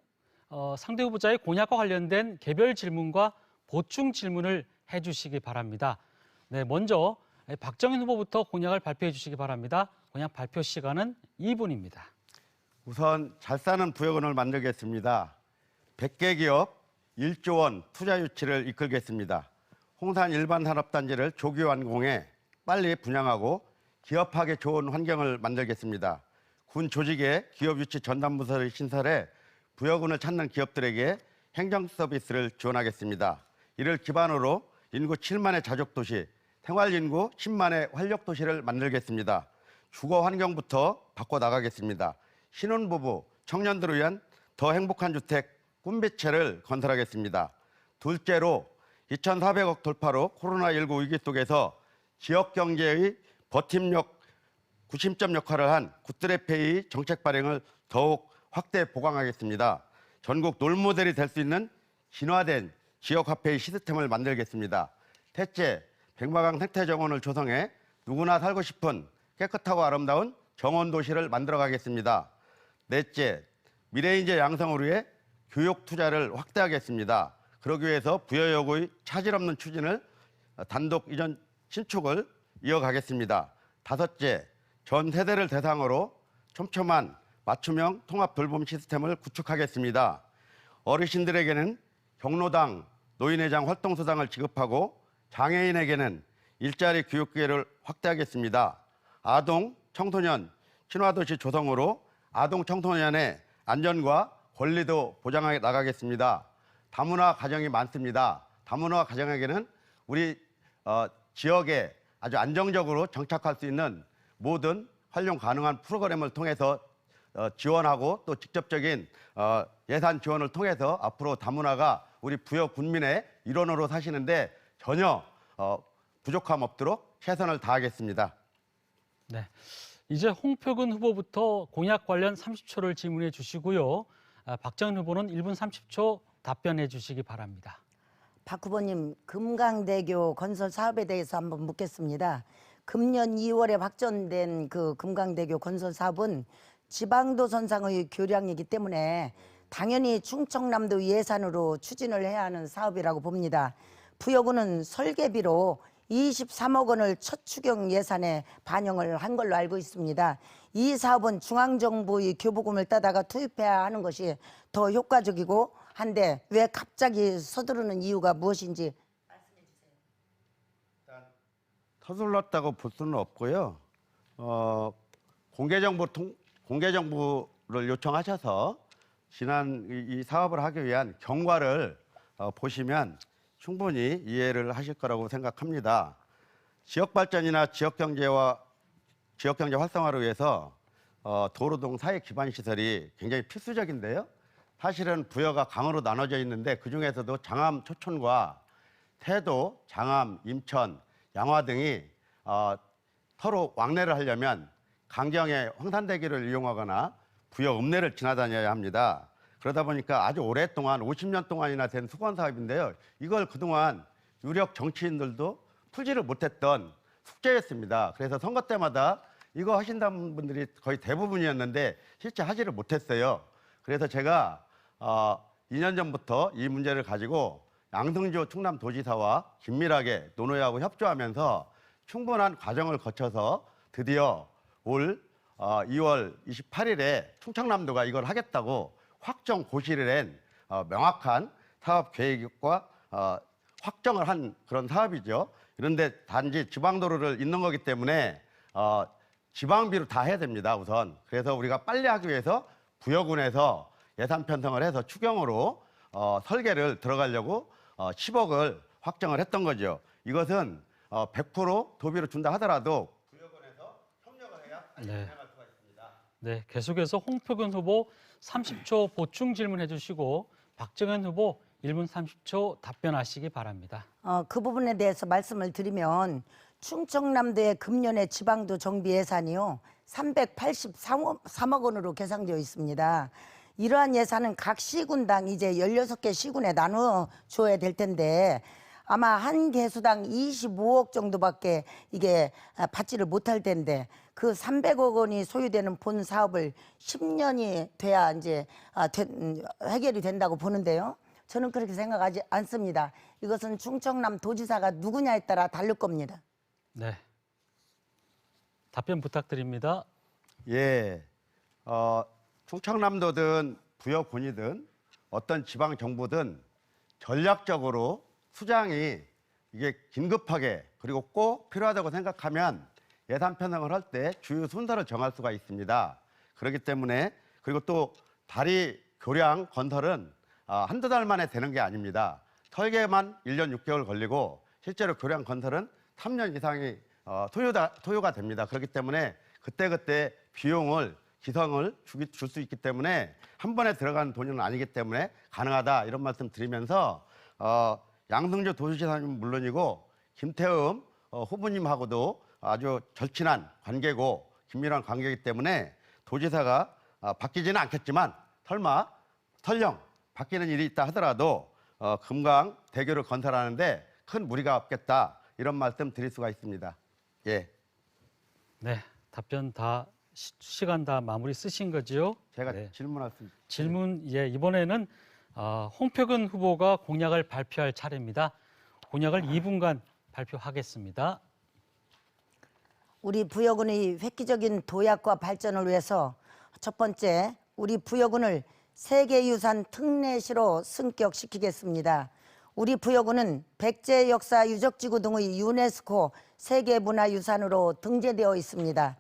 공약과 관련된 개별 질문과 보충 질문을 해주시기 바랍니다. 네, 먼저 박정현 후보부터 공약을 발표해 주시기 바랍니다. 공약 발표 시간은 2분입니다. 우선 잘 사는 부여군을 만들겠습니다. 100개 기업 1조 원 투자 유치를 이끌겠습니다. 홍산 일반산업단지를 조기 완공해 빨리 분양하고 기업하기 좋은 환경을 만들겠습니다. 군 조직에 기업 유치 전담부서를 신설해 부여군을 찾는 기업들에게 행정 서비스를 지원하겠습니다. 이를 기반으로 인구 7만의 자족도시, 생활인구 10만의 활력도시를 만들겠습니다. 주거 환경부터 바꿔나가겠습니다. 신혼부부, 청년들을 위한 더 행복한 주택, 꿈빛채를 건설하겠습니다. 둘째로 2,400억 돌파로 코로나19 위기 속에서 지역경제의 버팀력, 구심점 역할을 한 굿드래페이 정책 발행을 더욱 확대 보강하겠습니다. 전국 롤모델이 될 수 있는 진화된 지역화폐의 시스템을 만들겠습니다. 셋째, 백마강 생태정원을 조성해 누구나 살고 싶은 깨끗하고 아름다운 정원도시를 만들어가겠습니다. 넷째, 미래인재 양성을 위해 교육 투자를 확대하겠습니다. 그러기 위해서 부여역의 차질 없는 추진을 단독 이전 신축을 이어가겠습니다. 다섯째, 전 세대를 대상으로 촘촘한 맞춤형 통합 돌봄 시스템을 구축하겠습니다. 어르신들에게는 경로당, 노인회장 활동수당을 지급하고 장애인에게는 일자리 교육 기회를 확대하겠습니다. 아동, 청소년, 친화도시 조성으로 아동, 청소년의 안전과 권리도 보장해 나가겠습니다. 다문화 가정이 많습니다. 다문화 가정에게는 우리 지역에 아주 안정적으로 정착할 수 있는 모든 활용 가능한 프로그램을 통해서 지원하고 또 직접적인 예산 지원을 통해서 앞으로 다문화가 우리 부여 군민의 일원으로 사시는데 전혀 부족함 없도록 최선을 다하겠습니다. 네, 이제 홍표근 후보부터 공약 관련 30초를 질문해 주시고요. 박정현 후보는 1분 30초 답변해 주시기 바랍니다. 박 후보님, 금강대교 건설 사업에 대해서 한번 묻겠습니다. 금년 2월에 확정된 그 금강대교 건설 사업은 지방도 선상의 교량이기 때문에 당연히 충청남도 예산으로 추진을 해야 하는 사업이라고 봅니다. 부여구는 설계비로 23억 원을 첫 추경 예산에 반영을 한 걸로 알고 있습니다. 이 사업은 중앙정부의 교부금을 따다가 투입해야 하는 것이 더 효과적이고 한데 왜 갑자기 서두르는 이유가 무엇인지 말씀해 주세요. 서둘렀다고 볼 수는 없고요. 공개정보를 요청하셔서 지난 이 사업을 하기 위한 경과를 보시면 충분히 이해를 하실 거라고 생각합니다. 지역 발전이나 지역 경제 활성화를 위해서 도로 등 사회 기반 시설이 굉장히 필수적인데요. 사실은 부여가 강으로 나눠져 있는데 그 중에서도 장암, 초촌과 태도, 장암, 임천, 양화 등이 서로 왕래를 하려면 강경의 황산대교를 이용하거나 부여 읍내를 지나다녀야 합니다. 그러다 보니까 아주 오랫동안 50년 동안이나 된 수건 사업인데요. 이걸 그동안 유력 정치인들도 풀지를 못했던 숙제였습니다. 그래서 선거 때마다 이거 하신다는 분들이 거의 대부분이었는데 실제 하지를 못했어요. 그래서 제가 2년 전부터 이 문제를 가지고 양승조 충남도지사와 긴밀하게 논의하고 협조하면서 충분한 과정을 거쳐서 드디어 올 2월 28일에 충청남도가 이걸 하겠다고 확정 고시를 한 명확한 사업 계획과 확정을 한 그런 사업이죠. 그런데 단지 지방도로를 잇는 거기 때문에 지방비로 다 해야 됩니다, 우선. 그래서 우리가 빨리 하기 위해서 부여군에서 예산 편성을 해서 추경으로 설계를 들어가려고 10억을 확정을 했던 거죠. 이것은 100% 도비로 준다 하더라도 부여군에서 협력을 해야 빨리 진행할 수가 있습니다. 네, 계속해서 홍표근 후보 30초 보충 질문해 주시고 박정현 후보 1분 30초 답변하시기 바랍니다. 그 부분에 대해서 말씀을 드리면 충청남도의 금년의 지방도 정비 예산이요 383억 원으로 계상되어 있습니다. 이러한 예산은 각 시군당 이제 16개 시군에 나눠 줘야 될 텐데 아마 한 개수당 25억 정도밖에 이게 받지를 못할 텐데 그 300억 원이 소요되는 본 사업을 10년이 돼야 이제 해결이 된다고 보는데요. 저는 그렇게 생각하지 않습니다. 이것은 충청남 도지사가 누구냐에 따라 다를 겁니다. 네, 답변 부탁드립니다. 예, 충청남도든 부여군이든 어떤 지방 정부든 전략적으로 수장이 이게 긴급하게 그리고 꼭 필요하다고 생각하면 예산 편성을 할 때 주요 순서를 정할 수가 있습니다. 그렇기 때문에 그리고 또 다리 교량 건설은 한두 달 만에 되는 게 아닙니다. 설계만 1년 6개월 걸리고 실제로 교량 건설은 3년 이상이 소요가 됩니다. 그렇기 때문에 그때그때 비용을 기성을 줄 수 있기 때문에 한 번에 들어가는 돈은 아니기 때문에 가능하다 이런 말씀 드리면서 양승조 도지사님 물론이고 김태흠 후보님하고도 아주 절친한 관계고 긴밀한 관계이기 때문에 도지사가 바뀌지는 않겠지만 설령 바뀌는 일이 있다 하더라도 금강 대교를 건설하는데 큰 무리가 없겠다 이런 말씀 드릴 수가 있습니다. 예. 네, 답변 다 시간 다 마무리 쓰신 거죠? 제가 네. 질문할 수 있습니다. 질문 이번에는 홍표근 후보가 공약을 발표할 차례입니다. 공약을 2분간 발표하겠습니다. 우리 부여군의 획기적인 도약과 발전을 위해서 첫 번째, 우리 부여군을 세계유산 특례시로 승격시키겠습니다. 우리 부여군은 백제 역사 유적지구 등의 유네스코 세계문화유산으로 등재되어 있습니다.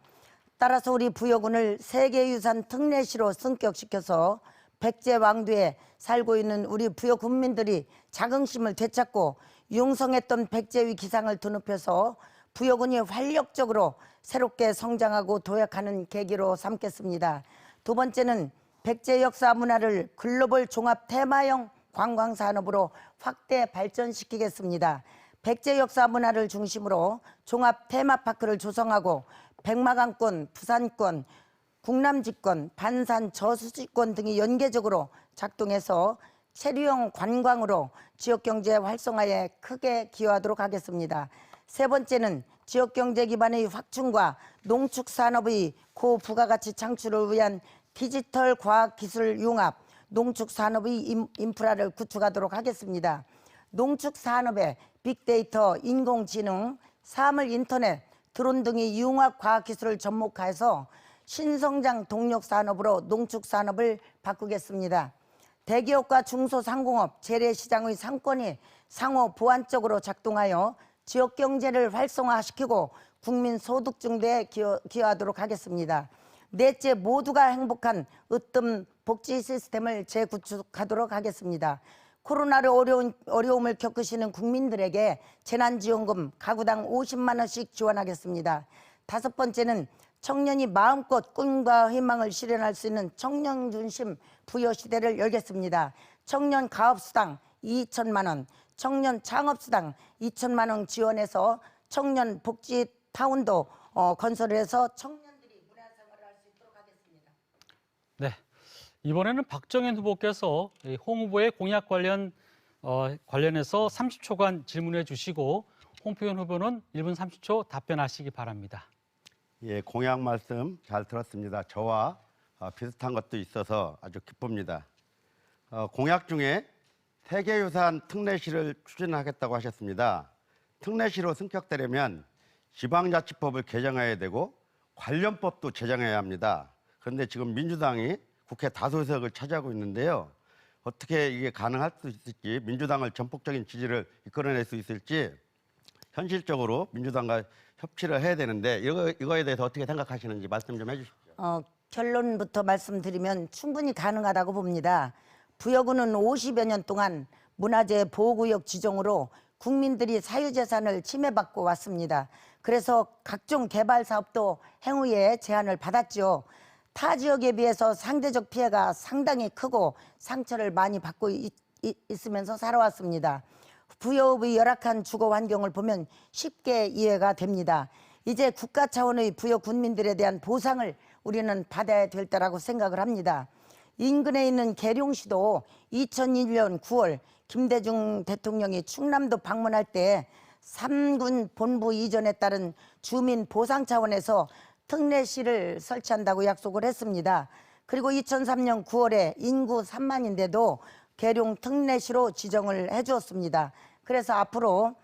따라서 우리 부여군을 세계유산 특례시로 승격시켜서 백제 왕도에 살고 있는 우리 부여 군민들이 자긍심을 되찾고 융성했던 백제의 기상을 드높여서 부여군이 활력적으로 새롭게 성장하고 도약하는 계기로 삼겠습니다. 두 번째는 백제 역사 문화를 글로벌 종합 테마형 관광산업으로 확대 발전시키겠습니다. 백제 역사 문화를 중심으로 종합 테마파크를 조성하고 백마강권, 부산권, 국남지권, 반산, 저수지권 등이 연계적으로 작동해서 체류형 관광으로 지역경제 활성화에 크게 기여하도록 하겠습니다. 세 번째는 지역경제 기반의 확충과 농축산업의 고부가가치 창출을 위한 디지털 과학기술 융합, 농축산업의 인프라를 구축하도록 하겠습니다. 농축산업에 빅데이터, 인공지능, 사물 인터넷, 드론 등의 융합 과학기술을 접목해서 신성장 동력산업으로 농축산업을 바꾸겠습니다. 대기업과 중소상공업, 재래시장의 상권이 상호 보완적으로 작동하여 지역경제를 활성화시키고 국민 소득 증대에 기여하도록 하겠습니다. 넷째, 모두가 행복한 으뜸 복지 시스템을 재구축하도록 하겠습니다. 코로나로 어려움을 겪으시는 국민들에게 재난지원금 가구당 50만 원씩 지원하겠습니다. 다섯 번째는 청년이 마음껏 꿈과 희망을 실현할 수 있는 청년 중심 부여 시대를 열겠습니다. 청년 가업수당 2천만 원, 청년 창업수당 2천만 원 지원해서 청년 복지타운도 건설해서 청년들이 문화생활을 할 수 있도록 하겠습니다. 네, 이번에는 박정현 후보께서 홍 후보의 공약 관련해서 30초간 질문해 주시고 홍표현 후보는 1분 30초 답변하시기 바랍니다. 예, 공약 말씀 잘 들었습니다. 저와 비슷한 것도 있어서 아주 기쁩니다. 공약 중에 세계유산 특례시를 추진하겠다고 하셨습니다. 특례시로 승격되려면 지방자치법을 개정해야 되고 관련법도 제정해야 합니다. 그런데 지금 민주당이 국회 다수석을 차지하고 있는데요. 어떻게 이게 가능할 수 있을지, 민주당을 전폭적인 지지를 이끌어낼 수 있을지 현실적으로 민주당과 협치를 해야 되는데 이거에 대해서 어떻게 생각하시는지 말씀 좀 해주십시오. 결론부터 말씀드리면 충분히 가능하다고 봅니다. 부여구는 50여 년 동안 문화재 보호구역 지정으로 국민들이 사유재산을 침해받고 왔습니다. 그래서 각종 개발 사업도 행후에 제한을 받았죠. 타 지역에 비해서 상대적 피해가 상당히 크고 상처를 많이 받고 있으면서 살아왔습니다. 부여업의 열악한 주거 환경을 보면 쉽게 이해가 됩니다. 이제 국가 차원의 부여 군민들에 대한 보상을 우리는 받아야 될 때라고 생각을 합니다. 인근에 있는 계룡시도 2001년 9월 김대중 대통령이 충남도 방문할 때 3군 본부 이전에 따른 주민 보상 차원에서 특례시를 설치한다고 약속을 했습니다. 그리고 2003년 9월에 인구 3만인데도 계룡 특례시로 지정을 해주었습니다. 그래서 앞으로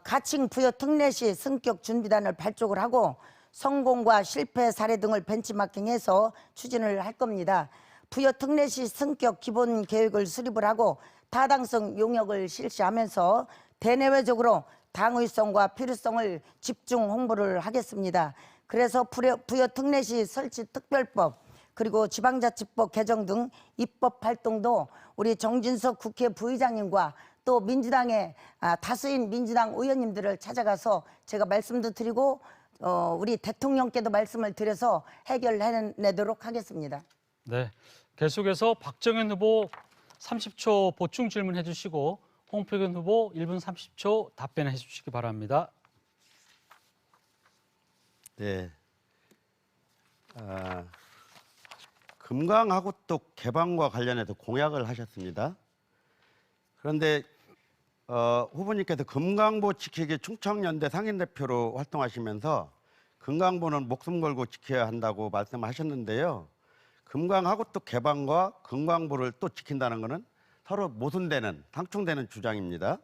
가칭 부여 특례시 승격 준비단을 발족을 하고 성공과 실패 사례 등을 벤치마킹해서 추진을 할 겁니다. 부여 특례시 승격 기본 계획을 수립을 하고 타당성 용역을 실시하면서 대내외적으로 당위성과 필요성을 집중 홍보를 하겠습니다. 그래서 부여 특례시 설치 특별법 그리고 지방자치법 개정 등 입법 활동도 우리 정진석 국회 부의장님과 또 민주당의 다수인 민주당 의원님들을 찾아가서 제가 말씀도 드리고 우리 대통령께도 말씀을 드려서 해결해내도록 하겠습니다. 네, 계속해서 박정현 후보 30초 보충 질문해 주시고 홍표현 후보 1분 30초 답변해 주시기 바랍니다. 네. 금강하구뚝 개방과 관련해서 공약을 하셨습니다. 그런데 후보님께서 금강보 지키기 충청연대 상임대표로 활동하시면서 금강보는 목숨 걸고 지켜야 한다고 말씀하셨는데요. 금강하구뚝 개방과 금강보를 또 지킨다는 것은 서로 모순되는, 상충되는 주장입니다.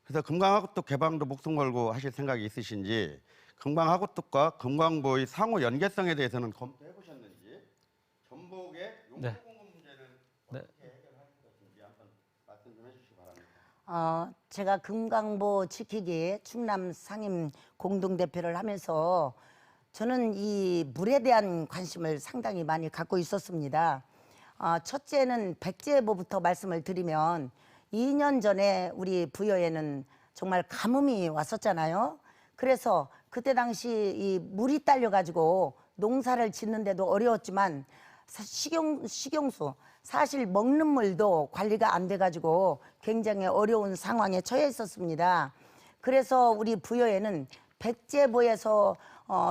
그래서 금강하구뚝 개방도 목숨 걸고 하실 생각이 있으신지, 금강하구뚝과 금강보의 상호 연계성에 대해서는 검토해 보셨는지, 전북의 용도 공급 문제는 어떻게 해결하실 것인지 한번 말씀 좀 해주시기 바랍니다. 제가 금강보 지키기 충남 상임 공동대표를 하면서 저는 이 물에 대한 관심을 상당히 많이 갖고 있었습니다. 첫째는 백제보부터 말씀을 드리면 2년 전에 우리 부여에는 정말 가뭄이 왔었잖아요. 그래서 그때 당시 이 물이 딸려가지고 농사를 짓는데도 어려웠지만 식용수, 사실 먹는 물도 관리가 안 돼가지고 굉장히 어려운 상황에 처해 있었습니다. 그래서 우리 부여에는 백제보에서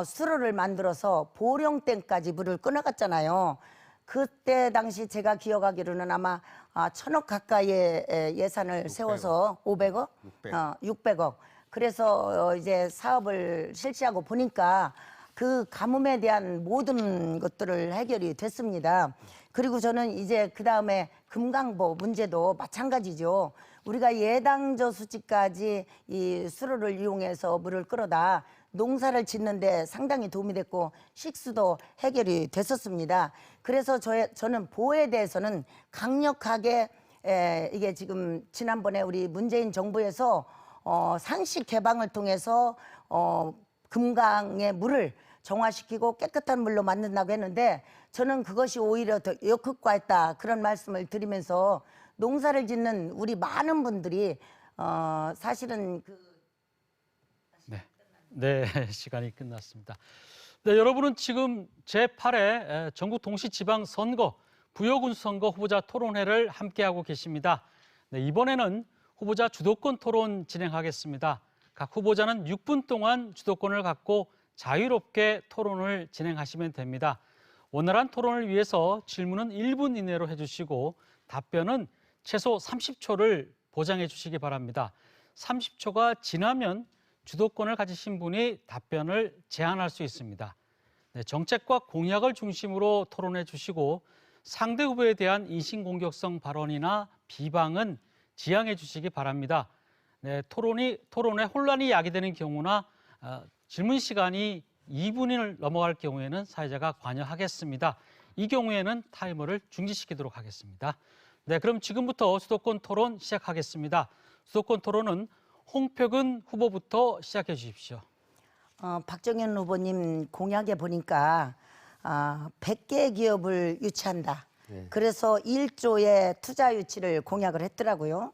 수로를 만들어서 보령댐까지 물을 끊어갔잖아요. 그때 당시 제가 기억하기로는 아마 1,000억 가까이의 예산을 세워서 500억? 600억. 그래서 이제 사업을 실시하고 보니까 그 가뭄에 대한 모든 것들을 해결이 됐습니다. 그리고 저는 이제 그 다음에 금강보 문제도 마찬가지죠. 우리가 예당저 수지까지 이 수로를 이용해서 물을 끌어다 농사를 짓는데 상당히 도움이 됐고 식수도 해결이 됐었습니다. 그래서 저는 보호에 대해서는 강력하게 이게 지금 지난번에 우리 문재인 정부에서 상시 개방을 통해서 금강의 물을 정화시키고 깨끗한 물로 만든다고 했는데 저는 그것이 오히려 더 역효과했다 그런 말씀을 드리면서 농사를 짓는 우리 많은 분들이 사실은 네, 시간이 끝났습니다. 네, 여러분은 지금 제8회 전국 동시지방선거 부여군수선거 후보자 토론회를 함께하고 계십니다. 네, 이번에는 후보자 주도권 토론 진행하겠습니다. 각 후보자는 6분 동안 주도권을 갖고 자유롭게 토론을 진행하시면 됩니다. 원활한 토론을 위해서 질문은 1분 이내로 해주시고 답변은 최소 30초를 보장해 주시기 바랍니다. 30초가 지나면 주도권을 가지신 분이 답변을 제한할 수 있습니다. 네, 정책과 공약을 중심으로 토론해 주시고 상대 후보에 대한 인신공격성 발언이나 비방은 지양해 주시기 바랍니다. 네, 토론에 혼란이 야기되는 경우나 질문 시간이 2분을 넘어갈 경우에는 사회자가 관여하겠습니다. 이 경우에는 타이머를 중지시키도록 하겠습니다. 네, 그럼 지금부터 수도권 토론 시작하겠습니다. 수도권 토론은 홍표근 후보부터 시작해 주십시오. 박정현 후보님 공약에 보니까 100개 기업을 유치한다. 네. 그래서 1조의 투자 유치를 공약을 했더라고요.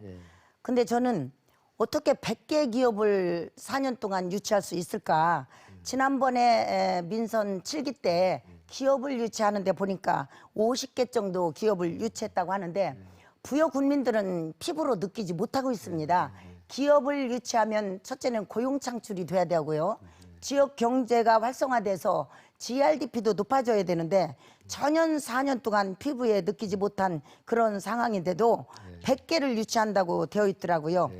근데 저는 어떻게 100개 기업을 4년 동안 유치할 수 있을까? 지난번에 민선 7기 때 기업을 유치하는데 보니까 50개 정도 기업을 유치했다고 하는데 부여 군민들은 피부로 느끼지 못하고 있습니다. 기업을 유치하면 첫째는 고용 창출이 돼야 되고요. 지역 경제가 활성화돼서 GRDP도 높아져야 되는데 전년 4년 동안 피부에 느끼지 못한 그런 상황인데도 100개를 유치한다고 되어 있더라고요.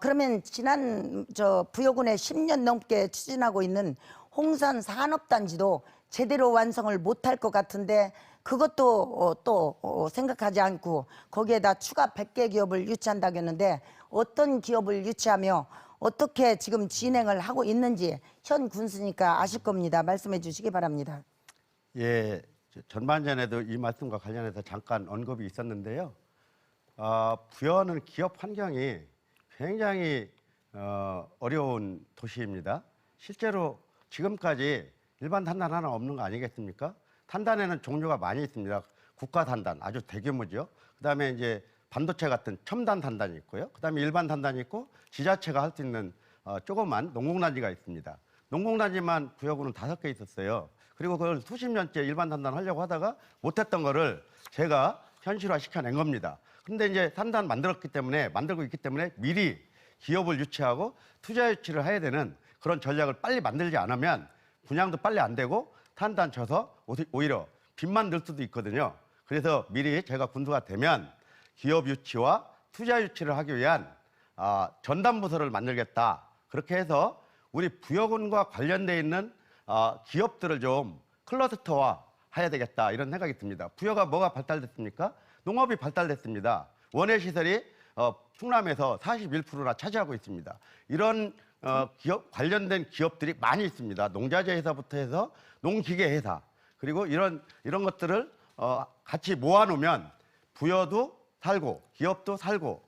그러면 지난 부여군에 10년 넘게 추진하고 있는 홍산 산업단지도 제대로 완성을 못할 것 같은데 그것도 또 생각하지 않고 거기에다 추가 100개 기업을 유치한다고 했는데 어떤 기업을 유치하며 어떻게 지금 진행을 하고 있는지 현 군수니까 아실 겁니다. 말씀해 주시기 바랍니다. 예, 전반전에도 이 말씀과 관련해서 잠깐 언급이 있었는데요. 부여는 기업 환경이 굉장히 어려운 도시입니다. 실제로 지금까지 일반 탄단 하나 없는 거 아니겠습니까? 탄단에는 종류가 많이 있습니다. 국가 탄단, 아주 대규모죠. 그다음에 이제 반도체 같은 첨단 탄단이 있고요. 그다음에 일반 탄단이 있고 지자체가 할 수 있는 조그만 농공단지가 있습니다. 농공단지만 부여구는 5개 있었어요. 그리고 그걸 수십 년째 일반 탄단 하려고 하다가 못했던 거를 제가 현실화 시켜낸 겁니다. 근데 이제 탄단 만들고 있기 때문에 미리 기업을 유치하고 투자 유치를 해야 되는 그런 전략을 빨리 만들지 않으면 분양도 빨리 안 되고 탄단 쳐서 오히려 빚만 늘 수도 있거든요. 그래서 미리 제가 군수가 되면 기업 유치와 투자 유치를 하기 위한 전담부서를 만들겠다. 그렇게 해서 우리 부여군과 관련돼 있는 기업들을 좀 클러스터화 해야 되겠다 이런 생각이 듭니다. 부여가 뭐가 발달됐습니까? 농업이 발달됐습니다. 원예 시설이 충남에서 41%나 차지하고 있습니다. 이런 기업 관련된 기업들이 많이 있습니다. 농자재 회사부터 해서 농기계 회사 그리고 이런 것들을 같이 모아놓으면 부여도 살고 기업도 살고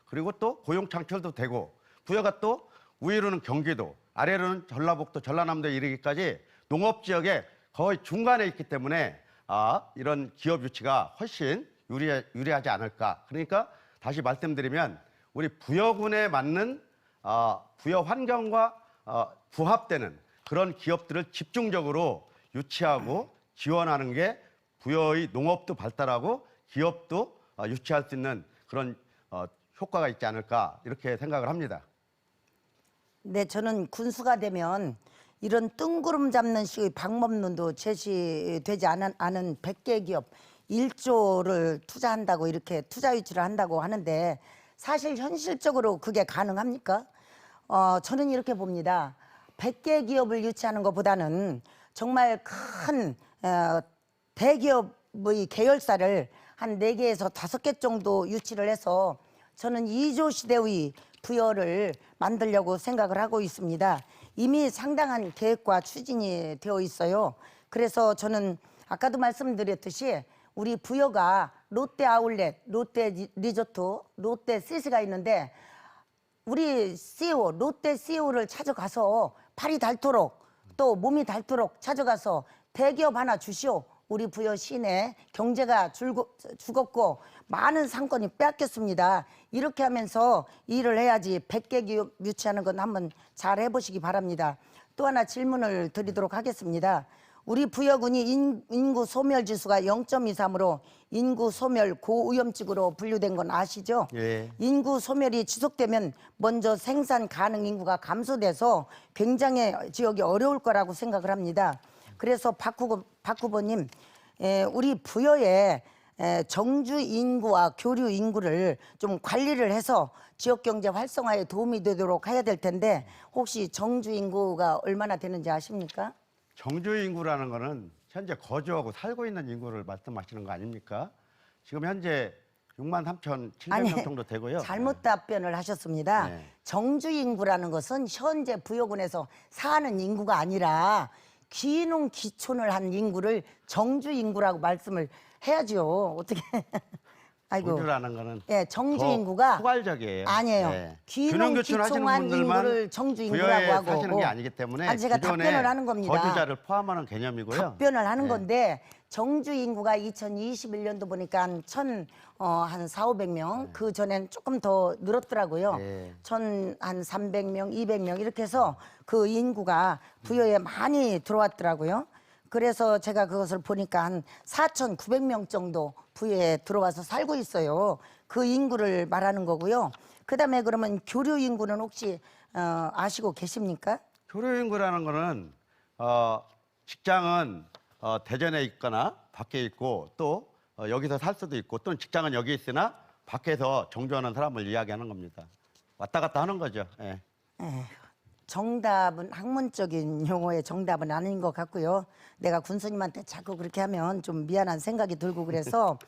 그리고 또 고용 창출도 되고 부여가 또 위로는 경기도 아래로는 전라북도 전라남도에 이르기까지 농업 지역에 거의 중간에 있기 때문에 이런 기업 유치가 훨씬 유리하지 않을까. 그러니까 다시 말씀드리면 우리 부여군에 맞는 부여 환경과 부합되는 그런 기업들을 집중적으로 유치하고 지원하는 게 부여의 농업도 발달하고 기업도 유치할 수 있는 그런 효과가 있지 않을까 이렇게 생각을 합니다. 네, 저는 군수가 되면 이런 뜬구름 잡는 식의 방법론도 제시되지 않은 100개 기업 1조를 투자한다고 이렇게 투자 유치를 한다고 하는데 사실 현실적으로 그게 가능합니까? 저는 이렇게 봅니다. 100개 기업을 유치하는 것보다는 정말 큰 대기업의 계열사를 한 4개에서 5개 정도 유치를 해서 저는 2조 시대의 부여를 만들려고 생각을 하고 있습니다. 이미 상당한 계획과 추진이 되어 있어요. 그래서 저는 아까도 말씀드렸듯이 우리 부여가 롯데 아울렛, 롯데 리조트, 롯데 스시가 있는데 우리 CEO, 롯데 CEO를 찾아가서 팔이 닳도록 또 몸이 닳도록 찾아가서 대기업 하나 주시오. 우리 부여 시내 경제가 죽었고 많은 상권이 뺏겼습니다. 이렇게 하면서 일을 해야지 100개 기업 유치하는 건 한번 잘 해보시기 바랍니다. 또 하나 질문을 드리도록 하겠습니다. 우리 부여군이 인구 소멸 지수가 0.23으로 인구 소멸 고위험직으로 분류된 건 아시죠? 예. 인구 소멸이 지속되면 먼저 생산 가능 인구가 감소돼서 굉장히 지역이 어려울 거라고 생각을 합니다. 그래서 박 후보님, 우리 부여의 정주 인구와 교류 인구를 좀 관리를 해서 지역 경제 활성화에 도움이 되도록 해야 될 텐데 혹시 정주 인구가 얼마나 되는지 아십니까? 정주 인구라는 거는 현재 거주하고 살고 있는 인구를 말씀하시는 거 아닙니까? 지금 현재 63,700명 정도 되고요. 잘못 답변을 하셨습니다. 네. 정주 인구라는 것은 현재 부여군에서 사는 인구가 아니라 귀농 귀촌을 한 인구를 정주 인구라고 말씀을 해야죠. 어떻게? 아이고. 정주라는 거는 예, 정주 더 인구가 포괄적이에요. 아니에요. 네. 귀농 귀촌한 인구를 정주 인구라고 하고 사시는 게 아니기 때문에 아니, 제가 기존에 답변을 하는 겁니다. 거주자를 포함하는 개념이고요. 답변을 하는 네. 건데 정주 인구가 2021년도 보니까 한 4,500명 그 전엔 조금 더 늘었더라고요. 네. 한 300명, 200명 이렇게 해서 그 인구가 부여에 많이 들어왔더라고요. 그래서 제가 그것을 보니까 한 4,900명 정도 부여에 들어와서 살고 있어요. 그 인구를 말하는 거고요. 그다음에 그러면 교류 인구는 혹시 아시고 계십니까? 교류 인구라는 거는 직장은 대전에 있거나 밖에 있고 또 여기서 살 수도 있고 또는 직장은 여기 있으나 밖에서 정주하는 사람을 이야기하는 겁니다. 왔다 갔다 하는 거죠. 예. 정답은 학문적인 용어의 정답은 아닌 것 같고요. 내가 군수님한테 자꾸 그렇게 하면 좀 미안한 생각이 들고 그래서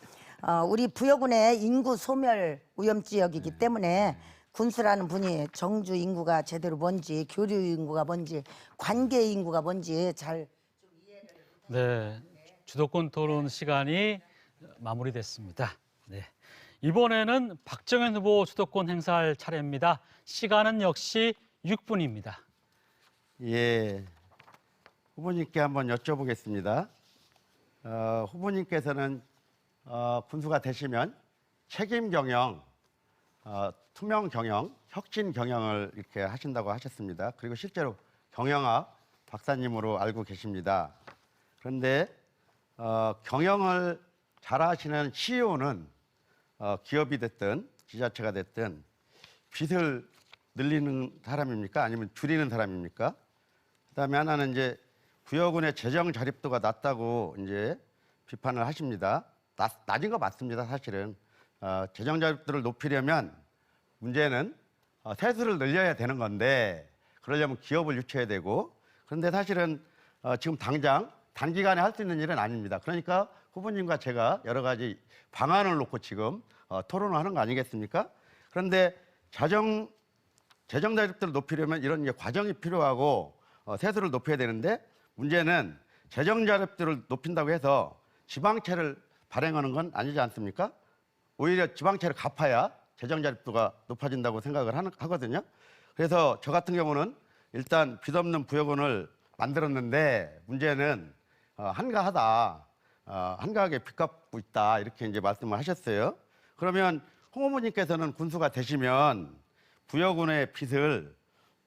우리 부여군의 인구 소멸 위험 지역이기 때문에 군수라는 분이 정주 인구가 제대로 뭔지 교류 인구가 뭔지 관계 인구가 뭔지 잘 네, 주도권 토론 시간이 마무리됐습니다. 네, 이번에는 박정현 후보 주도권 행사할 차례입니다. 시간은 역시 6분입니다. 예. 후보님께 한번 여쭤보겠습니다. 후보님께서는 군수가 되시면 책임 경영, 투명 경영, 혁신 경영을 이렇게 하신다고 하셨습니다. 그리고 실제로 경영학 박사님으로 알고 계십니다. 그런데 경영을 잘하시는 CEO는 기업이 됐든 지자체가 됐든 빚을 늘리는 사람입니까? 아니면 줄이는 사람입니까? 그다음에 하나는 이제 부여군의 재정 자립도가 낮다고 이제 비판을 하십니다. 낮은 거 맞습니다. 사실은 재정 자립도를 높이려면 문제는 세수를 늘려야 되는 건데 그러려면 기업을 유치해야 되고 그런데 사실은 지금 당장 단기간에 할 수 있는 일은 아닙니다. 그러니까 후보님과 제가 여러 가지 방안을 놓고 지금 토론을 하는 거 아니겠습니까? 그런데 재정 자립도를 높이려면 이런 과정이 필요하고 세수를 높여야 되는데 문제는 재정 자립도를 높인다고 해서 지방채를 발행하는 건 아니지 않습니까? 오히려 지방채를 갚아야 재정 자립도가 높아진다고 생각을 하거든요. 그래서 저 같은 경우는 일단 빚 없는 부여군을 만들었는데 문제는 한가하다, 한가하게 빚 갚고 있다 이렇게 이제 말씀을 하셨어요. 그러면 홍 후보님께서는 군수가 되시면 부여군의 빚을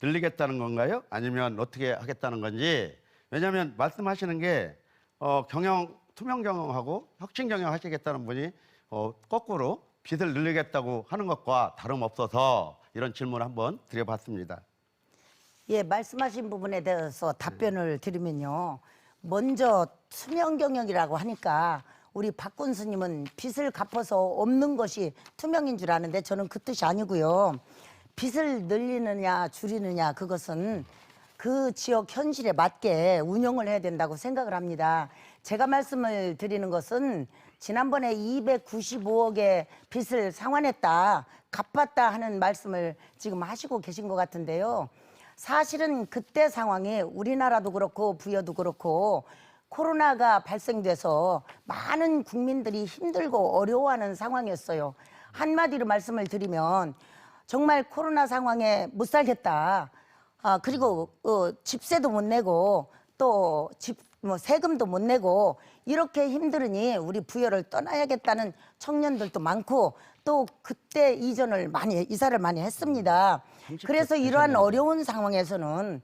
늘리겠다는 건가요? 아니면 어떻게 하겠다는 건지. 왜냐하면 말씀하시는 게 투명 경영하고 혁신 경영 하시겠다는 분이 거꾸로 빚을 늘리겠다고 하는 것과 다름없어서 이런 질문을 한번 드려봤습니다. 예, 말씀하신 부분에 대해서 답변을 드리면요. 먼저 투명 경영이라고 하니까 우리 박 군수님은 빚을 갚아서 없는 것이 투명인 줄 아는데 저는 그 뜻이 아니고요. 빚을 늘리느냐 줄이느냐 그것은 그 지역 현실에 맞게 운영을 해야 된다고 생각을 합니다. 제가 말씀을 드리는 것은 지난번에 295억의 빚을 상환했다, 갚았다 하는 말씀을 지금 하시고 계신 것 같은데요. 사실은 그때 상황이 우리나라도 그렇고 부여도 그렇고 코로나가 발생돼서 많은 국민들이 힘들고 어려워하는 상황이었어요. 한마디로 말씀을 드리면 정말 코로나 상황에 못 살겠다. 그리고 집세도 못 내고 또 세금도 못 내고 이렇게 힘들으니 우리 부여를 떠나야겠다는 청년들도 많고 또 그때 이사를 많이 했습니다. 그래서 이러한 어려운 상황에서는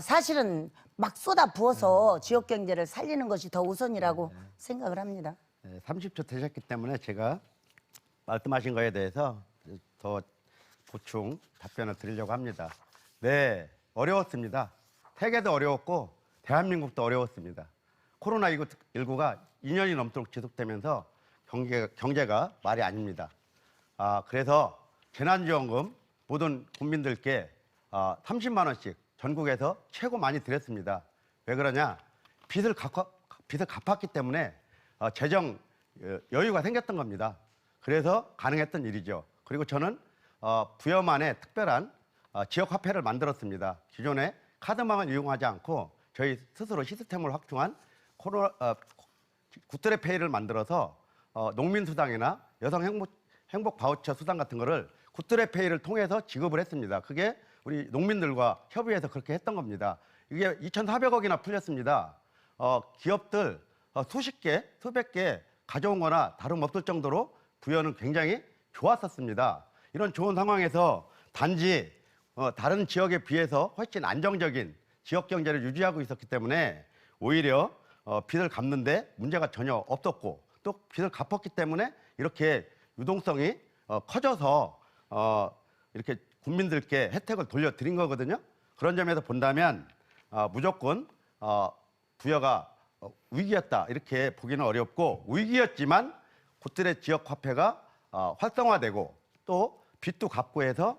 사실은 막 쏟아 부어서 지역 경제를 살리는 것이 더 우선이라고 생각을 합니다. 네, 30초 되셨기 때문에 제가 말씀하신 거에 대해서 더 보충 답변을 드리려고 합니다. 네, 어려웠습니다. 세계도 어려웠고 대한민국도 어려웠습니다. 코로나19가 2년이 넘도록 지속되면서 경제가 말이 아닙니다. 그래서 재난지원금 모든 국민들께 30만 원씩 전국에서 최고 많이 드렸습니다. 왜 그러냐? 빚을 갚았기 때문에 재정 여유가 생겼던 겁니다. 그래서 가능했던 일이죠. 그리고 저는 부여만의 특별한 지역화폐를 만들었습니다. 기존에 카드망을 이용하지 않고 저희 스스로 시스템을 확충한 굿드레페이를 만들어서 농민수당이나 여성 행복 바우처 수당 같은 거를 굿드레페이를 통해서 지급을 했습니다. 그게 우리 농민들과 협의해서 그렇게 했던 겁니다. 이게 2,400억이나 풀렸습니다. 기업들 수십 개, 수백 개 가져온 거나 다름없을 정도로 부여는 굉장히 좋았었습니다. 이런 좋은 상황에서 단지 다른 지역에 비해서 훨씬 안정적인 지역 경제를 유지하고 있었기 때문에 오히려 빚을 갚는데 문제가 전혀 없었고 또 빚을 갚았기 때문에 이렇게 유동성이 커져서 이렇게 국민들께 혜택을 돌려드린 거거든요. 그런 점에서 본다면 무조건 부여가 위기였다 이렇게 보기는 어렵고 위기였지만 곳들의 지역 화폐가 활성화되고 또 빚도 갚고 해서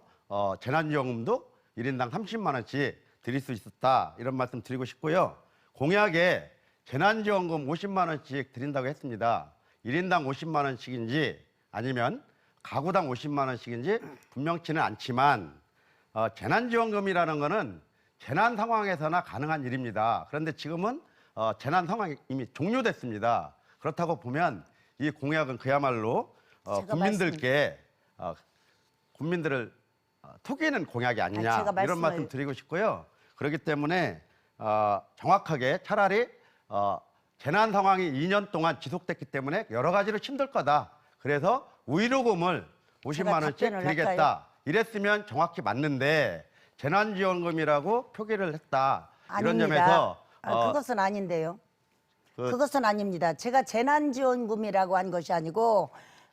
재난지원금도 1인당 30만 원씩 드릴 수 있었다 이런 말씀 드리고 싶고요. 공약에 재난지원금 50만 원씩 드린다고 했습니다. 1인당 50만 원씩인지 아니면 가구당 50만 원씩인지 분명치는 않지만 재난지원금이라는 거는 재난 상황에서나 가능한 일입니다. 그런데 지금은 재난 상황이 이미 종료됐습니다. 그렇다고 보면 이 공약은 그야말로 국민들을 속이는 공약이 아니냐 이런 말씀 드리고 싶고요. 그렇기 때문에 정확하게 차라리 재난 상황이 2년 동안 지속됐기 때문에 여러 가지로 힘들 거다. 그래서 위로금을 50만 원씩 드리겠다. 할까요? 이랬으면 정확히 맞는데 재난지원금이라고 표기를 했다. 이런 아닙니다. 점에서 그것은 아닌데요. 그것은 아닙니다. 제가 재난지원금이라고 한 것이 아니고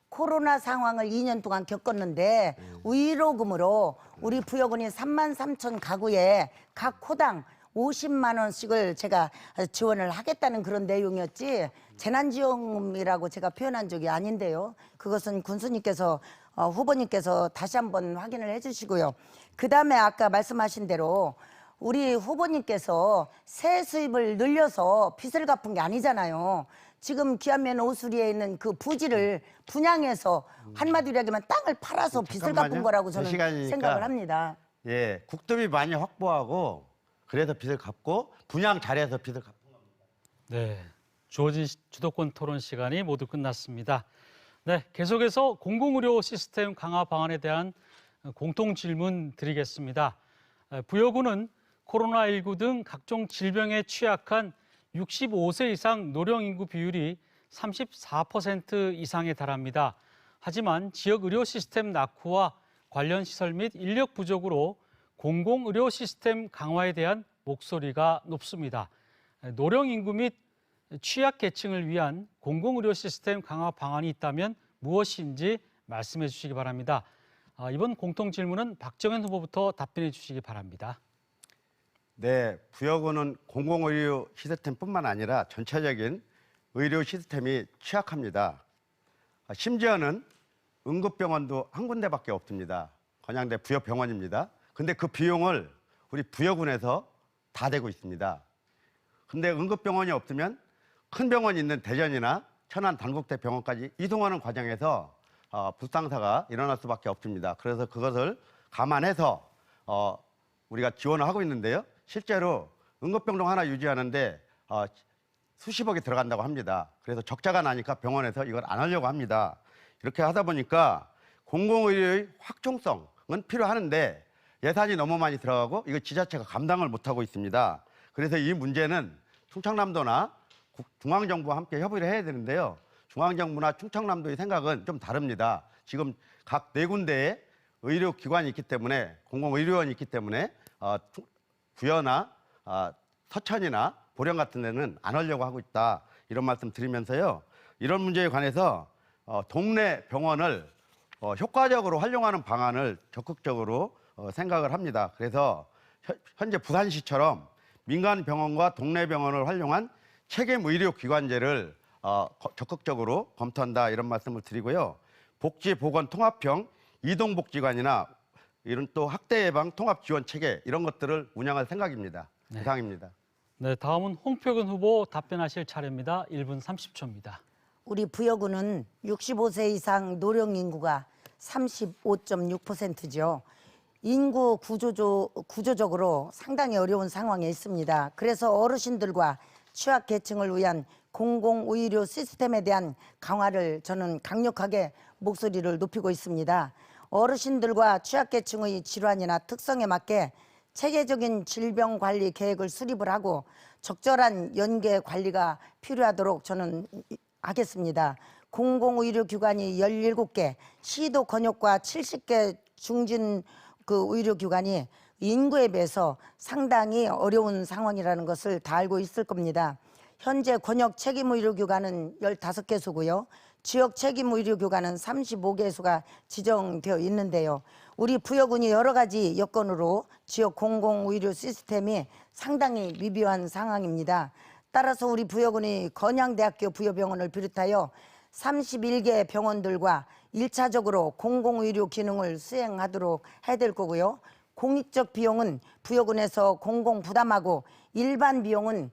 코로나 상황을 2년 동안 겪었는데 위로금으로 우리 부여군이 33,000 가구에 각 호당 50만 원씩을 제가 지원을 하겠다는 그런 내용이었지 재난지원금이라고 제가 표현한 적이 아닌데요. 그것은 군수님께서 후보님께서 다시 한번 확인을 해주시고요. 그다음에 아까 말씀하신 대로 우리 후보님께서 세 수입을 늘려서 빚을 갚은 게 아니잖아요. 지금 기안면 오수리에 있는 그 부지를 분양해서 한마디로 얘기하면 땅을 팔아서 빚을 갚은 거라고 저는 생각을 합니다. 예, 국토비 많이 확보하고 그래서 빚을 갚고 분양 잘해서 빚을 갚은 겁니다. 네, 주어진 주도권 토론 시간이 모두 끝났습니다. 네, 계속해서 공공의료 시스템 강화 방안에 대한 공통 질문 드리겠습니다. 부여구는 코로나19 등 각종 질병에 취약한 65세 이상 노령 인구 비율이 34% 이상에 달합니다. 하지만 지역 의료 시스템 낙후와 관련 시설 및 인력 부족으로 공공의료 시스템 강화에 대한 목소리가 높습니다. 노령 인구 및 취약 계층을 위한 공공의료 시스템 강화 방안이 있다면 무엇인지 말씀해 주시기 바랍니다. 이번 공통 질문은 박정현 후보부터 답변해 주시기 바랍니다. 네, 부여구는 공공의료 시스템뿐만 아니라 전체적인 의료 시스템이 취약합니다. 심지어는 응급병원도 한 군데밖에 없습니다. 건양대 부여병원입니다. 근데 그 비용을 우리 부여군에서 다 대고 있습니다. 근데 응급병원이 없으면 큰 병원이 있는 대전이나 천안 단국대 병원까지 이동하는 과정에서 불상사가 일어날 수밖에 없습니다. 그래서 그것을 감안해서 우리가 지원을 하고 있는데요. 실제로 응급병동 하나 유지하는데 수십억이 들어간다고 합니다. 그래서 적자가 나니까 병원에서 이걸 안 하려고 합니다. 이렇게 하다 보니까 공공의료의 확충성은 필요하는데 예산이 너무 많이 들어가고 이거 지자체가 감당을 못하고 있습니다. 그래서 이 문제는 충청남도나 중앙정부와 함께 협의를 해야 되는데요. 중앙정부나 충청남도의 생각은 좀 다릅니다. 지금 각 네 군데의 의료기관이 있기 때문에 공공의료원이 있기 때문에 부여나 서천이나 보령 같은 데는 안 하려고 하고 있다. 이런 말씀 드리면서요. 이런 문제에 관해서 동네 병원을 효과적으로 활용하는 방안을 적극적으로 생각을 합니다. 그래서 현재 부산시처럼 민간 병원과 동네 병원을 활용한 책임 의료기관제를 적극적으로 검토한다 이런 말씀을 드리고요. 복지보건통합형 이동복지관이나 이런 또 학대 예방 통합 지원 체계 이런 것들을 운영할 생각입니다. 네. 이상입니다. 네, 다음은 홍표근 후보 답변하실 차례입니다. 1분 30초입니다. 우리 부여구는 65세 이상 노령 인구가 35.6%죠. 인구 구조적으로 상당히 어려운 상황에 있습니다. 그래서 어르신들과 취약계층을 위한 공공의료 시스템에 대한 강화를 저는 강력하게 목소리를 높이고 있습니다. 어르신들과 취약계층의 질환이나 특성에 맞게 체계적인 질병관리 계획을 수립을 하고 적절한 연계 관리가 필요하도록 저는 하겠습니다. 공공의료기관이 17개, 시도 권역과 70개 중진 의료기관이 인구에 비해서 상당히 어려운 상황이라는 것을 다 알고 있을 겁니다. 현재 권역 책임의료기관은 15개소고요. 지역 책임의료기관은 35개소가 지정되어 있는데요. 우리 부여군이 여러 가지 여건으로 지역 공공의료 시스템이 상당히 미비한 상황입니다. 따라서 우리 부여군이 건양대학교 부여병원을 비롯하여 31개 병원들과 1차적으로 공공의료 기능을 수행하도록 해야 될 거고요. 공익적 비용은 부여군에서 공공 부담하고 일반 비용은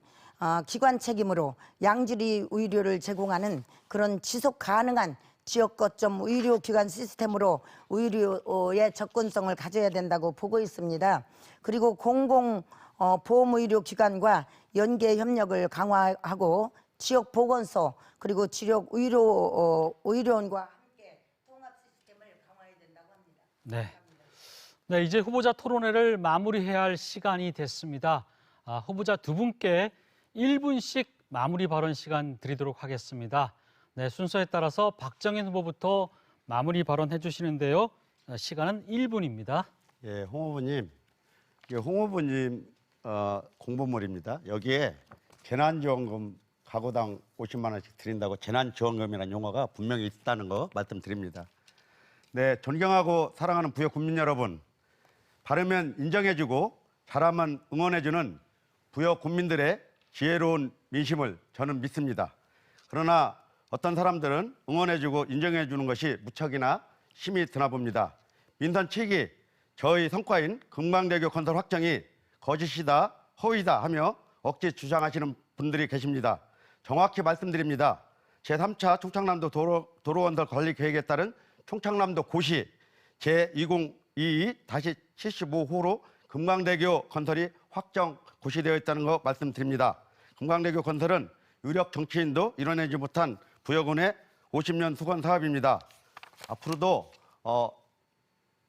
기관 책임으로 양질의 의료를 제공하는 그런 지속 가능한 지역 거점 의료기관 시스템으로 의료의 접근성을 가져야 된다고 보고 있습니다. 그리고 공공 보험의료기관과 연계 협력을 강화하고 지역 보건소 그리고 지역 의료원과 함께 통합 시스템을 강화해야 된다고 합니다. 네. 네, 이제 후보자 토론회를 마무리해야 할 시간이 됐습니다. 후보자 두 분께 1분씩 마무리 발언 시간 드리도록 하겠습니다. 네, 순서에 따라서 박정인 후보부터 마무리 발언 해주시는데요. 시간은 1분입니다. 예, 홍 후보님, 홍 후보님 공보물입니다. 여기에 재난지원금 가구당 50만 원씩 드린다고 재난지원금이라는 용어가 분명히 있다는 거 말씀드립니다. 네, 존경하고 사랑하는 부여 국민 여러분, 바르면 인정해주고 잘하면 응원해주는 부여 국민들의 지혜로운 민심을 저는 믿습니다. 그러나 어떤 사람들은 응원해주고 인정해주는 것이 무척이나 힘이 드나 봅니다. 민선 7기 저희 성과인 금강대교 건설 확정이 거짓이다, 허위다 하며 억지 주장하시는 분들이 계십니다. 정확히 말씀드립니다. 제3차 충청남도 도로건설 관리 계획에 따른 충청남도 고시 제2022-75호로 금강대교 건설이 확정 고시되어 있다는 거 말씀드립니다. 금강대교 건설은 유력 정치인도 이뤄내지 못한 부여군의 50년 수건 사업입니다. 앞으로도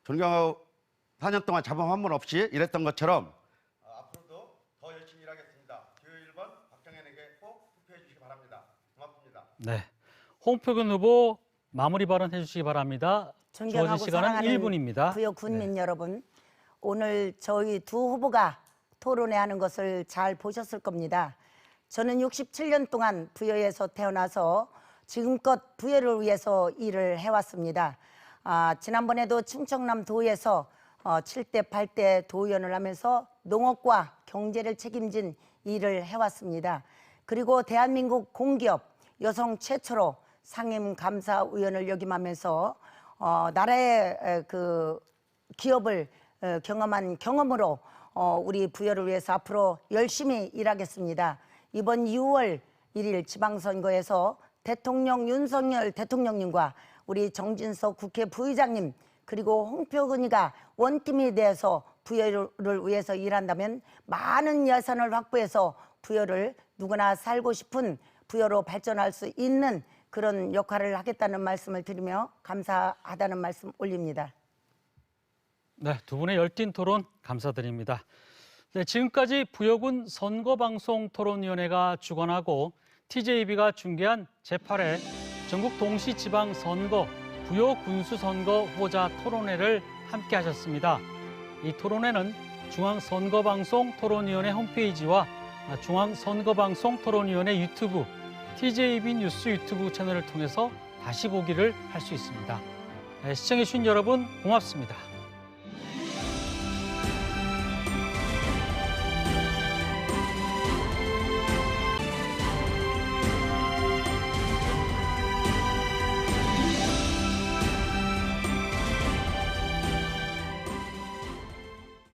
존경하고 4년 동안 자본 한 번 없이 일했던 것처럼 앞으로도 더 열심히 일하겠습니다. 기호 1번 박정현에게 꼭 투표해 주시기 바랍니다. 고맙습니다. 네, 홍표근 후보 마무리 발언 해주시기 바랍니다. 주어진 존경하고 시간은 사랑하는 1분입니다. 부여 군민 여러분, 오늘 저희 두 후보가 토론회하는 것을 잘 보셨을 겁니다. 저는 67년 동안 부여에서 태어나서 지금껏 부여를 위해서 일을 해왔습니다. 지난번에도 충청남도에서 7대 8대 도의원을 하면서 농업과 경제를 책임진 일을 해왔습니다. 그리고 대한민국 공기업 여성 최초로 상임감사위원을 역임하면서 나라의 그 기업을 경험한 경험으로 우리 부여를 위해서 앞으로 열심히 일하겠습니다. 이번 6월 1일 지방선거에서 대통령 윤석열 대통령님과 우리 정진석 국회 부의장님 그리고 홍표근이가 원팀이 돼서 부여를 위해서 일한다면 많은 예산을 확보해서 부여를 누구나 살고 싶은 부여로 발전할 수 있는 그런 역할을 하겠다는 말씀을 드리며 감사하다는 말씀 올립니다. 네, 두 분의 열띤 토론 감사드립니다. 네, 지금까지 부여군 선거방송토론위원회가 주관하고 TJB가 중계한 제8회 전국 동시지방선거 부여 군수선거 후보자 토론회를 함께 하셨습니다. 이 토론회는 중앙선거방송토론위원회 홈페이지와 중앙선거방송토론위원회 유튜브, TJB 뉴스 유튜브 채널을 통해서 다시 보기를 할 수 있습니다. 시청해주신 여러분 고맙습니다.